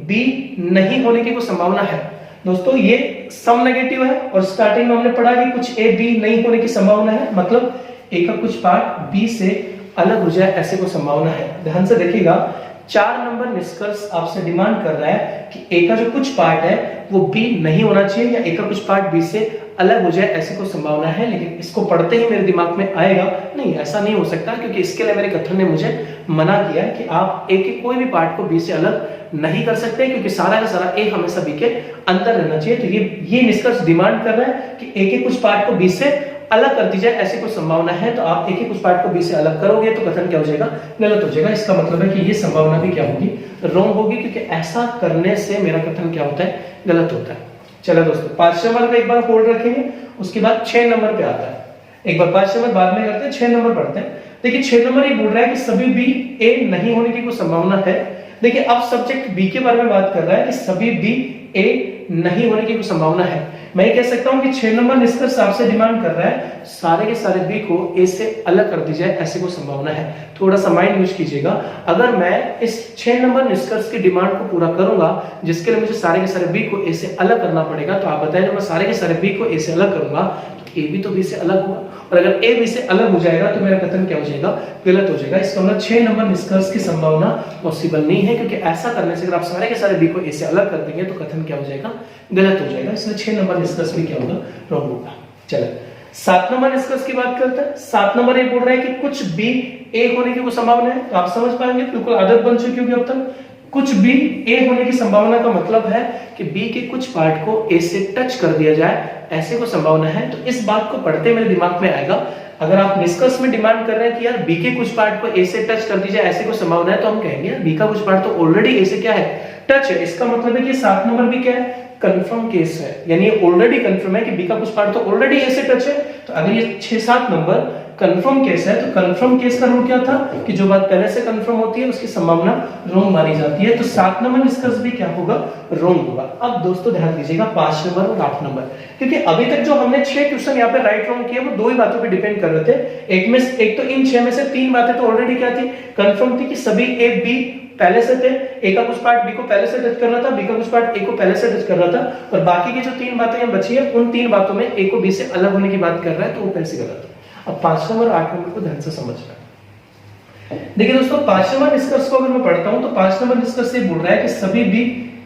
बी नहीं होने की कोई संभावना है। दोस्तों ये सम नेगेटिव है, और स्टार्टिंग में हमने पढ़ा कि कुछ ए बी नहीं होने की संभावना है, मतलब ए का कुछ पार्ट बी से अलग हो जाए, ऐसे कोई संभावना है। ध्यान से देखिएगा, 4 नंबर निष्कर्ष आपसे डिमांड कर रहा है कि ए का जो कुछ पार्ट है वो बी नहीं होना चाहिए, या ए का कुछ पार्ट बी से अलग हो जाए, ऐसी कोई संभावना है। लेकिन इसको पढ़ते ही मेरे दिमाग में आएगा नहीं, ऐसा नहीं हो सकता, क्योंकि इसके लिए मेरे कथन ने मुझे मना किया कि आप ए के कोई भी पार्ट को बी से अलग नहीं कर सकते, क्योंकि सारा का सारा ए हमेशा बी के अंदर रहना चाहिए। तो ये निष्कर्ष डिमांड कर रहा है कि ए के कुछ पार्ट को बी से अलग कर दी जाए, ऐसी कुछ संभावना है। तो आप एक ही कुछ पार्ट को बी से अलग करोगे तो कथन क्या हो जाएगा, गलत हो जाएगा। इसका मतलब है कि ये संभावना भी क्या होगी, रॉन्ग होगी, क्योंकि ऐसा करने से मेरा कथन क्या होता है, गलत होता है। चलो दोस्तों 5 नंबर पे एक बार होल्ड रखेंगे, उसके बाद 6 नंबर पे आता है। एक बार 5 नंबर बाद में करते हैं, 6 नंबर पढ़ते हैं। देखिए 6 नंबर ये बोल रहा है कि सभी बी ए नहीं होने की कोई संभावना है। देखिए अब सब्जेक्ट बी के बारे में बात कर रहा है कि सभी बी ए नहीं होने की कोई संभावना है। मैं ये कह सकता हूं कि 6 नंबर निष्कर्ष आपसे डिमांड कर रहा है सारे के सारे बी को ए से अलग कर दी जाए, ऐसी कोई संभावना है। थोड़ा सा माइंड यूज कीजिएगा, अगर मैं इस 6 नंबर निष्कर्ष की डिमांड को पूरा करूंगा जिसके लिए मुझे सारे के सारे बी को ए से अलग करना पड़ेगा, तो आप बताइए, जब मैं सारे के सारे बी को ए से अलग करूंगा तो ए भी तो बी से अलग होगा, और अगर ए बी से अलग हो जाएगा तो मेरा कथन क्या हो जाएगा, गलत हो जाएगा। इसका मतलब 6 नंबर निष्कर्ष की संभावना पॉसिबल नहीं है, क्योंकि ऐसा करने से अगर आप सारे के सारे बी को ए से अलग कर देंगे तो कथन क्या हो जाएगा, गलत हो जाएगा। इसलिए 6 नंबर निष्कर्ष भी क्या होगा, रॉन्ग होगा। चलो 7 नंबर निष्कर्ष की बात करते हैं। 7 नंबर ये बोल रहा है कि कुछ बी ए होने की कोई संभावना है। तो आप समझ पाएंगे, बिल्कुल आदत बन चुकी होगी अब तक। कुछ बी ए होने की संभावना का मतलब है कि बी के कुछ पार्ट को ए से टच कर दिया जाए, ऐसे को संभावना है। तो इस बात को पढ़ते मेरे दिमाग में आएगा, अगर आप निष्कर्ष में डिमांड कर रहे हैं कि यार बी के कुछ पार्ट को ए से टच कर दी जाए, ऐसे को संभावना है, तो हम कहेंगे यार बी का कुछ पार्ट तो ऑलरेडी ए से क्या है, टच है। इसका मतलब है कि 7 नंबर भी क्या है, कंफर्म केस है, यानी ये ऑलरेडी कंफर्म है कि बी का कुछ पार्ट तो ऑलरेडी ए से टच है। तो अगर ये 6-7 नंबर कंफर्म केस है, तो कंफर्म केस का रूल क्या था कि जो बात पहले से कंफर्म होती है उसकी संभावना रोंग मानी जाती है। तो 7 नंबर निष्कर्ष भी क्या होगा, रोंग होगा। अब दोस्तों ध्यान दीजिएगा 5 नंबर और 8 नंबर, क्योंकि अभी तक जो हमने 6 क्वेश्चन यहाँ पे राइट रॉन्ग किए वो दो ही बातों पे डिपेंड कर रहे थे। एक तो इन 6 में से 3 बातें तो ऑलरेडी क्या थी, कंफर्म थी कि सभी ए बी पहले से थे, ए का कुछ पार्ट बी को पहले से टच कर रहा था, बी का कुछ पार्ट ए को पहले से टच कर रहा था, और बाकी की जो 3 बातें यहाँ बची है उन 3 बातों में ए को बी से अलग होने की बात कर रहा है, तो वो कैसे गलत है। अब 5 नंबर 8 नंबर को ध्यान से समझना। देखिए दोस्तों 5 नंबर निष्कर्ष को अगर मैं पढ़ता हूं तो 5 नंबर निष्कर्ष से बोल रहा है कि सभी बी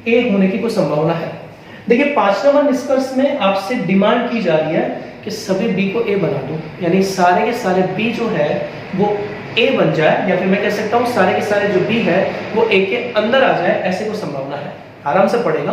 ए होने की कोई संभावना है। देखिए 5 नंबर निष्कर्ष में आपसे डिमांड की जा रही है कि सभी बी को ए बना दो, यानी सारे के सारे बी जो है वो ए बन जाए, या फिर मैं कह सकता हूं सारे के सारे जो बी है वो ए के अंदर आ जाए, ऐसे कोई संभावना है। आराम से पढ़ेगा।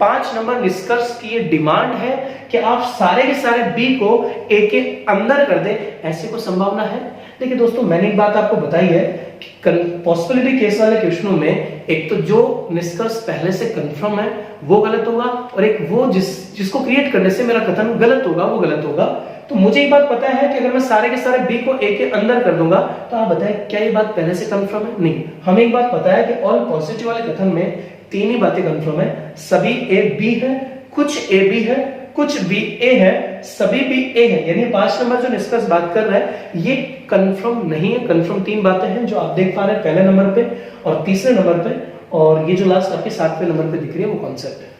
5 नंबर निष्कर्ष की ये डिमांड है कि आप सारे के सारे बी को ए के अंदर कर दें, ऐसे कोई संभावना है। देखिए दोस्तों मैंने एक बात आपको बताई है कि पॉसिबिलिटी केस वाले क्वेश्चनों में एक तो जो निष्कर्ष पहले से कंफर्म है वो गलत होगा, और एक वो जिसको क्रिएट करने से मेरा कथन गलत होगा वो गलत होगा। तो मुझे एक बात पता है कि अगर मैं सारे के सारे बी को ए के अंदर कर दूंगा तो आप बताएं क्या ये बात पहले से कंफर्म है? नहीं। हमें एक बात पता है कि ऑल पॉजिटिव वाले कथन में 3 ही बातें कंफर्म है, सभी ए बी है, कुछ ए बी है, कुछ बी ए है, सभी बी ए है। यानी 5 नंबर जो निष्कर्ष बात कर रहा है ये कंफर्म नहीं है। कंफर्म 3 बातें हैं जो आप देख पा रहे हैं पहले नंबर पे और तीसरे नंबर पे, और ये जो लास्ट आपके 7वें नंबर पे दिख रही है वो कॉन्सेप्ट है।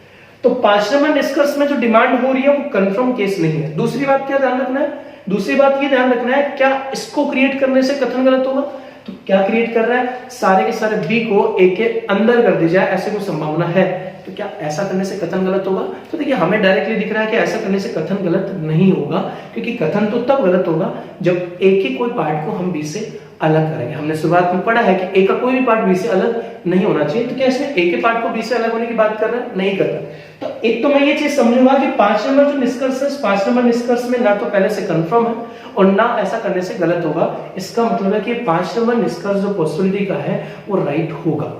तो 5 नंबर निष्कर्ष में जो डिमांड हो रही है वो कंफर्म केस नहीं है। दूसरी बात क्या ध्यान रखना है, दूसरी बात ये ध्यान रखना है क्या इसको क्रिएट करने से कथन गलत होगा। तो क्या क्रिएट कर रहा है, सारे के सारे बी को ए के अंदर कर दी जाए, ऐसे कोई संभावना है। तो क्या ऐसा करने से कथन गलत होगा? तो देखिए हमें डायरेक्टली दिख रहा है कि ऐसा करने से कथन गलत नहीं होगा, क्योंकि कथन तो तब गलत होगा जब ए के कोई पार्ट को हम बी से अलग करेंगे। हमने शुरुआत में पढ़ा है कि ए का कोई भी पार्ट बी से अलग नहीं होना चाहिए। तो क्या इसमें ए के पार्ट को बी से अलग होने की बात कर रहा है? नहीं कर रहा। तो एक तो मैं ये चीज समझूंगा कि 5 नंबर जो निष्कर्ष है, 5 नंबर निष्कर्ष में ना तो पहले से कंफर्म है और ना ऐसा करने से गलत होगा। इसका मतलब है कि 5 नंबर निष्कर्ष जो पॉसिबिलिटी का है वो राइट होगा।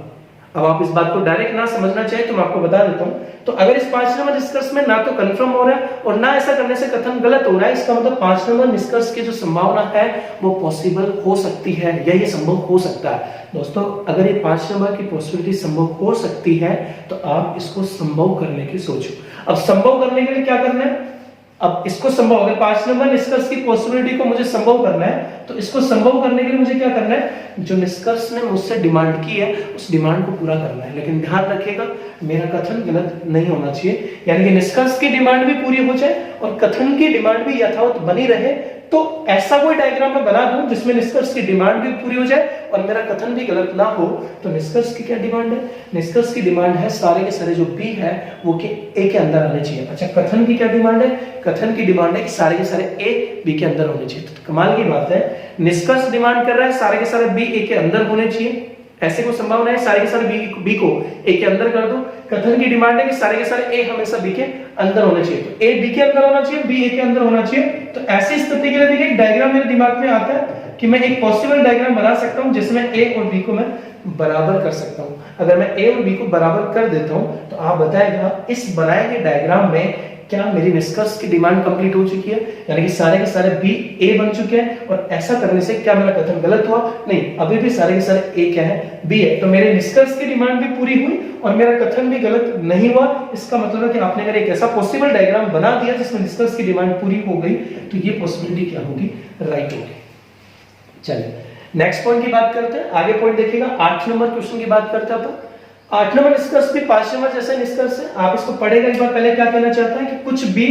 अब आप इस बात को डायरेक्ट ना समझना चाहिए तो मैं आपको बता देता हूं। तो अगर इस 5 नंबर निष्कर्ष में ना तो कंफर्म हो रहा है और ना ऐसा करने से कथन गलत हो रहा है, इसका मतलब 5 नंबर निष्कर्ष की जो संभावना है वो पॉसिबल हो सकती है, या ये संभव हो सकता है। दोस्तों अगर ये 5 नंबर की पॉसिबिलिटी संभव हो सकती है तो आप इसको संभव करने की सोचो। अब संभव करने के लिए क्या करना है, अब इसको संभव, अगर 5 नंबर निष्कर्ष की पॉसिबिलिटी को मुझे संभव करना है तो इसको संभव करने के लिए मुझे क्या करना है, जो निष्कर्ष ने मुझसे डिमांड की है उस डिमांड को पूरा करना है। लेकिन ध्यान रखिएगा मेरा कथन गलत नहीं होना चाहिए, यानी कि निष्कर्ष की डिमांड भी पूरी हो जाए और कथन की डिमांड भी यथावत बनी रहे। तो ऐसा कोई डायग्राम मैं बना दूं जिसमें निष्कर्ष की डिमांड भी पूरी हो जाए और मेरा कथन भी गलत ना हो। तो निष्कर्ष की क्या डिमांड है, निष्कर्ष की डिमांड है सारे के सारे जो बी है वो के ए के अंदर आने चाहिए। अच्छा कथन की क्या डिमांड है, कथन की डिमांड है कि सारे के सारे ए बी के अंदर होने चाहिए। तो कमाल की बात है, निष्कर्ष डिमांड कर रहा है सारे के सारे बी ए के अंदर होने चाहिए, ऐसे को संभावना है सारे के सारे बी को ए के अंदर कर दो। कथन की डिमांड है कि सारे के सारे ए हमेशा बी के अंदर होने चाहिए, तो ए बी के अंदर होना चाहिए, बी ए के अंदर होना चाहिए। तो ऐसी स्थिति के लिए देखिए एक डायग्राम मेरे दिमाग में आता है कि मैं एक पॉसिबल डायग्राम बना सकता हूं जिसमें ए और बी को मैं बराबर कर सकता हूं। अगर मैं ए और बी को बराबर कर देता हूं तो आप बताएगा इस बनाए गए डायग्राम में क्या मेरी निष्कर्ष की डिमांड कंप्लीट हो चुकी है, यानी कि सारे के सारे बी ए बन चुके हैं। और ऐसा करने से क्या मेरा कथन गलत हुआ? नहीं, अभी भी सारे के सारे ए क्या है, बी है। तो मेरे निष्कर्ष की डिमांड भी पूरी हुई और मेरा कथन भी गलत नहीं हुआ। इसका मतलब है कि आपने अगर एक ऐसा पॉसिबल डायग्राम बना दिया जिसमें निष्कर्ष की डिमांड पूरी हो गई तो ये पॉसिबिलिटी क्या होगी, राइट होगी। चलिए नेक्स्ट पॉइंट की बात करते हैं। आगे पॉइंट देखिएगा 8 नंबर क्वेश्चन की बात करते हैं अपन। 8 नंबर निष्कर्ष भी 5 नंबर जैसा निष्कर्ष है। आप इसको पढ़ेगा एक बार पहले क्या कहना चाहता है कि कुछ बी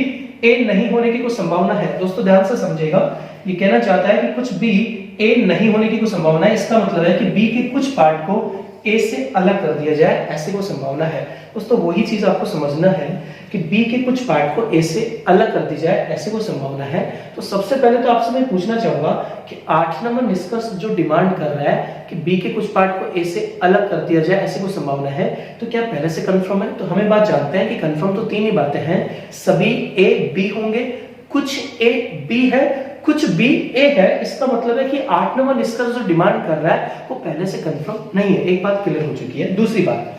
ए नहीं होने की कोई संभावना है। दोस्तों ध्यान से समझिएगा, ये कहना चाहता है कि कुछ बी ए नहीं होने की कोई संभावना है। इसका मतलब है कि बी के कुछ पार्ट को ए से अलग कर दिया जाए, ऐसे कोई संभावना है। दोस्तों वही चीज आपको समझना है कि बी के कुछ पार्ट को ए से अलग कर दी जाए, ऐसे कोई संभावना है। तो सबसे पहले तो आपसे मैं पूछना चाहूंगा कि 8 नंबर निष्कर्ष जो डिमांड कर रहा है कि बी के कुछ पार्ट को ए से अलग कर दिया जाए, ऐसी कोई संभावना है, तो क्या पहले से कंफर्म है? तो हमें बात जानते हैं कि कंफर्म तो 3 ही बातें हैं, सभी ए बी होंगे, कुछ ए बी है, कुछ बी ए है। इसका मतलब है कि 8 नंबर निष्कर्ष जो डिमांड कर रहा है वो पहले से कंफर्म नहीं है। एक बात क्लियर हो चुकी है। दूसरी बात,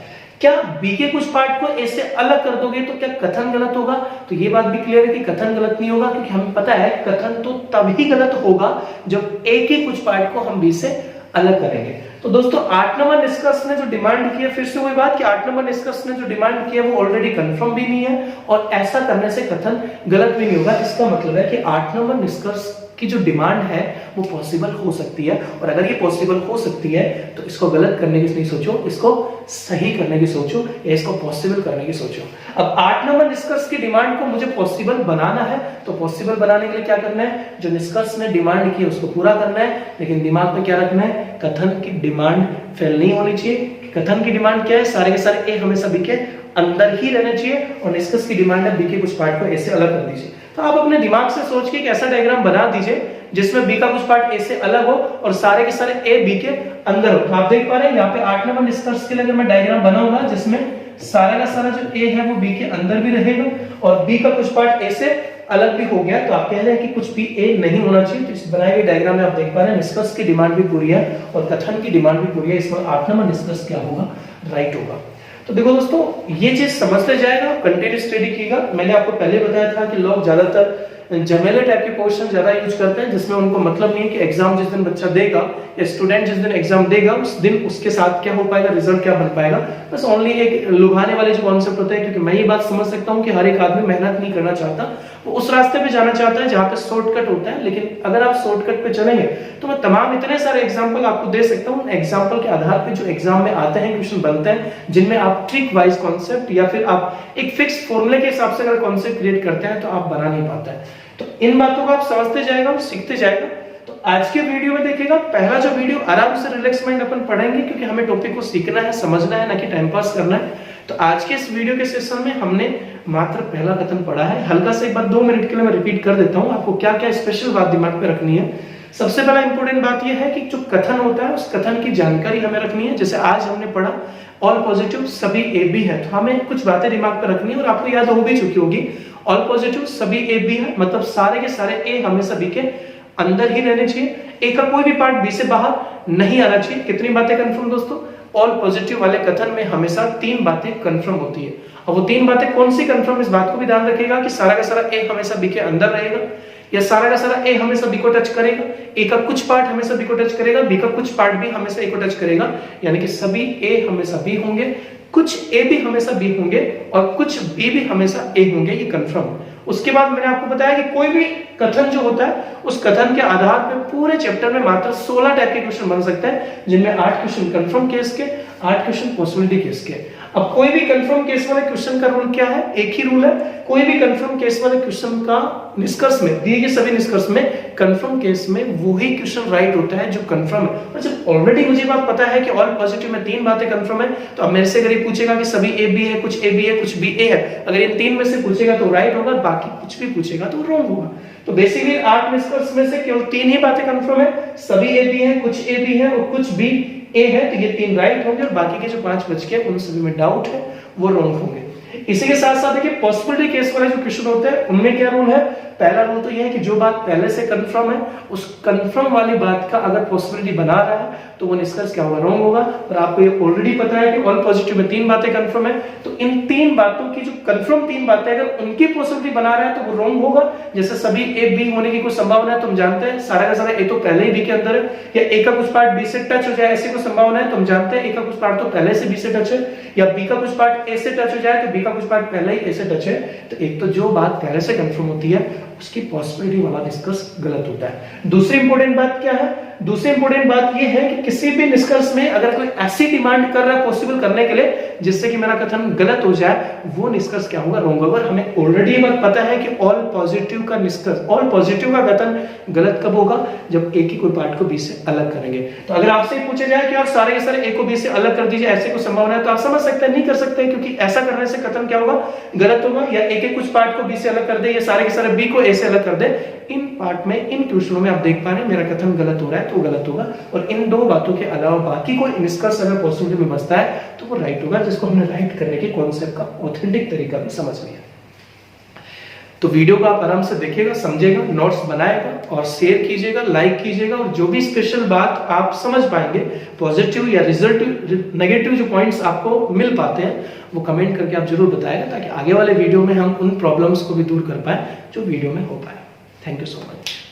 क्या बी के कुछ पार्ट को ए से अलग कर दोगे तो क्या कथन गलत होगा? तो ये बात भी क्लियर है कि कथन गलत नहीं होगा, क्योंकि हमें पता है कथन तो तभी गलत होगा जब ए के कुछ पार्ट को हम बी से अलग करेंगे। तो दोस्तों 8 नंबर निष्कर्ष ने जो डिमांड की है, फिर से वही बात कि 8 नंबर निष्कर्ष ने जो डिमांड की है वो ऑलरेडी कंफर्म भी नहीं है और ऐसा करने से कथन गलत भी नहीं होगा। इसका मतलब है कि 8 नंबर निष्कर्ष की जो डिमांड है वो पॉसिबल हो सकती है, और अगर ये पॉसिबल हो सकती है तो इसको गलत करने की नहीं सोचो, इसको सही करने की सोचो या इसको पॉसिबल करने की सोचो। अब 8 नंबर निष्कर्ष की डिमांड को मुझे पॉसिबल बनाना है, तो पॉसिबल बनाने के लिए क्या करना है, जो निष्कर्ष ने डिमांड की उसको पूरा करना है, लेकिन दिमाग में क्या रखना है, कथन की डिमांड फेल नहीं होनी चाहिए। कथन की डिमांड क्या है, सारे के सारे ए हमेशा बी के अंदर ही रहने चाहिए, और निष्कर्ष की डिमांड है बी के कुछ पार्ट को ए से अलग कर दीजिए। तो आप अपने दिमाग से सोच के एक ऐसा डायग्राम बना दीजिए जिसमें बी का कुछ पार्ट ए से अलग हो और सारे के सारे ए बी के अंदर हो। तो आप देख पा रहे हैं यहाँ पे 8 नंबर निष्कर्ष के लिए अगर मैं डायग्राम बनाऊंगा जिसमें सारा का सारा जो ए है वो बी के अंदर भी रहेगा और बी का कुछ पार्ट ए से अलग भी हो गया, तो आप कह रहे हैं कि कुछ भी ए नहीं होना चाहिए। तो इस बनाए गए डायग्राम में आप देख पा रहे हैं निष्कर्ष की डिमांड भी पूरी है और कथन की डिमांड भी पूरी है। इसमें 8 नंबर निष्कर्ष क्या होगा, राइट होगा। तो देखो दोस्तों, ये चीज समझते जाएगा, कंटेंट स्टडी कीजिएगा। मैंने आपको पहले बताया था कि लोग ज्यादातर जमेले टाइप के क्वेश्चन ज्यादा यूज करते हैं जिसमें उनको मतलब नहीं है कि एग्जाम जिस दिन बच्चा देगा या स्टूडेंट जिस दिन एग्जाम देगा उस दिन उसके साथ क्या हो पाएगा, रिजल्ट क्या बन पाएगा। बस ओनली एक लुभाने वाले जो कॉन्सेप्ट होते हैं, क्योंकि मैं ये बात समझ सकता हूँ कि हर एक आदमी मेहनत नहीं करना चाहता, वो उस रास्ते पे जाना चाहता है जहाँ पे शॉर्टकट होता है। लेकिन अगर आप शॉर्टकट पे चलेंगे तो मैं तमाम इतने सारे एग्जाम्पल आपको दे सकता हूँ। एग्जाम्पल के आधार पे जो एग्जाम में आते हैं क्वेश्चन बनते हैं जिनमें आप ट्रिक वाइज कॉन्सेप्ट या फिर आप एक फिक्स फॉर्मूले के हिसाब से अगर कॉन्सेप्ट क्रिएट करते हैं तो आप बना नहीं पाते हैं। तो इन बातों को आप समझते जाएगा और सीखते जाएगा। तो आज के वीडियो में देखिएगा, पहला जो वीडियो आराम से रिलैक्स माइंड अपन पढ़ेंगे, क्योंकि हमें टॉपिक को सीखना है, समझना है, ना कि टाइम पास करना है। तो आज के इस वीडियो के सेशन में हमने मात्र पहला कथन पढ़ा है। हल्का से एक बार 2 मिनट के लिए मैं रिपीट कर देता हूँ, आपको क्या क्या स्पेशल बात दिमाग पे रखनी है। सबसे पहला इंपॉर्टेंट बात यह है कि जो कथन होता है उस कथन की जानकारी हमें रखनी है। जैसे आज हमने पढ़ा ऑल पॉजिटिव सभी ए बी है, तो हमें कुछ बातें दिमाग पर रखनी है और आपको याद हो भी चुकी होगी। ऑल पॉजिटिव सभी ए बी है मतलब सारे के सारे ए हमेशा बी के अंदर ही रहने चाहिए, ए का कोई भी पार्ट बी से बाहर नहीं आना चाहिए। कितनी बातें कंफर्म दोस्तों, ऑल पॉजिटिव वाले कथन में हमेशा 3 बातें कंफर्म होती है। और वो 3 बातें कौन सी कंफर्म, इस बात को भी ध्यान रखिएगा कि सारा का सारा ए हमेशा बी के अंदर रहेगा या सारा का सारा ए हमेशा बी को टच करेगा, ए का कुछ पार्ट हमेशा बी को टच करेगा, बी का कुछ पार्ट भी हमेशा ए को टच करेगा, यानी कि सभी ए हमेशा बी होंगे, कुछ ए भी हमेशा बी होंगे और कुछ बी भी हमेशा ए होंगे, ये कंफर्म। उसके बाद मैंने आपको बताया कि कोई भी कथन जो होता है उस कथन के आधार पर पूरे चैप्टर में मात्र 16 टाइप के क्वेश्चन बन सकते हैं, जिनमें 8 क्वेश्चन कंफर्म केस के, 8 क्वेश्चन पॉसिबिलिटी केस के। अब कोई भी कंफर्म केस वाले क्वेश्चन का रूल क्या है, एक ही रूल है, कोई भी कंफर्म केस वाले क्वेश्चन का निष्कर्ष में, दिए गए सभी निष्कर्ष में कंफर्म केस में वही क्वेश्चन राइट होता है जो कंफर्म है। और जब ऑलरेडी मुझे बात पता है कि ऑल पॉजिटिव में 3 बातें कंफर्म है, तो अब मेरे से अगर ये पूछेगा कि सभी ए बी है, कुछ ए बी है, कुछ बी ए है, अगर इन 3 में से पूछेगा तो राइट होगा, बाकी कुछ भी पूछेगा तो रॉन्ग होगा। तो बेसिकली 8 निष्कर्ष में से केवल 3 ही बातें कंफर्म है, सभी ए बी है, कुछ ए बी है और कुछ बी ए है, तो ये 3 राइट होंगे और बाकी के जो 5 बच गए उन सभी में डाउट है, वो रॉन्ग होंगे। इसी के साथ साथ देखिए पॉसिबिलिटी केस वाले जो क्वेश्चन होते हैं उनमें क्या रूल है, पहला रूल तो यह है कि जो बात पहले से कंफर्म है उस कंफर्म वाली बात का अगर पॉसिबिलिटी बना रहा है तो वो निष्कर्ष क्या होगा, रॉन्ग होगा। और आपको ये ऑलरेडी पता है कि ऑल पॉजिटिव में 3 बातें कंफर्म है, तो इन 3 बातों की जो कंफर्म 3 बातें अगर उनकी पॉसिबिलिटी बना रहा है तो वो रॉन्ग होगा। जैसे सभी ए बी होने की कोई संभावना है, तुम जानते हैं सारा का सारा ए तो पहले ही बी के अंदर है, या ए का कुछ पार्ट बी से टच हो जाए ऐसी कोई संभावना है, तुम जानते हैं ए का कुछ पार्ट तो पहले से बी से टच है, या बी का कुछ पार्ट ए से टच हो जाए तो बी का कुछ पार्ट पहले ही ए से टच है। तो एक तो जो बात पहले से कंफर्म होती है उसकी पॉसिबिलिटी वाला निष्कर्ष गलत होता है। दूसरी इंपॉर्टेंट बात क्या है, दूसरी इंपॉर्टेंट बात यह है कि किसी भी निष्कर्ष में अगर कोई ऐसी डिमांड कर रहा है पॉसिबल करने के लिए जिससे कि मेरा कथन गलत हो जाए, वो निष्कर्ष क्या होगा, रॉन्ग होगा। हमें ऑलरेडी ये बात पता है कि ऑल पॉजिटिव का निष्कर्ष, ऑल पॉजिटिव का कथन गलत कब होगा, जब ए की कोई पार्ट को बी से अलग करेंगे। तो अगर आपसे पूछे जाए कि और सारे के सारे ए को बी से अलग कर दीजिए, ऐसे कोई संभावना है, तो आप समझ सकते हैं नहीं कर सकते, क्योंकि ऐसा करने से कथन क्या होगा, गलत होगा। या ए के कुछ पार्ट को बी से अलग कर दे या सारे के सारे बी को ए से अलग कर दे, इन पार्ट में, इन क्वेश्चनों में आप देख पा रहे हैं मेरा कथन गलत हो रहा है तो गलत होगा। और इन 2 बातों के अलावा बाकी कोई निष्कर्ष अगर पॉसिबिलिटी में बचता है तो वो राइट होगा, जिसको हमने राइट करने के कॉन्सेप्ट का ऑथेंटिक तरीका भी समझ लिया। तो वीडियो को आप आराम से देखिएगा, समझेगा, नोट्स बनाएगा और शेयर कीजिएगा, लाइक कीजिएगा, और जो भी स्पेशल बात आप समझ पाएंगे, पॉजिटिव या नेगेटिव जो पॉइंट्स आपको मिल पाते हैं, वो कमेंट करके आप जरूर बताएगा, ताकि आगे वाले वीडियो में हम उन प्रॉब्लम्स को भी दूर कर पाए जो वीडियो में हो पाए। Thank you so much.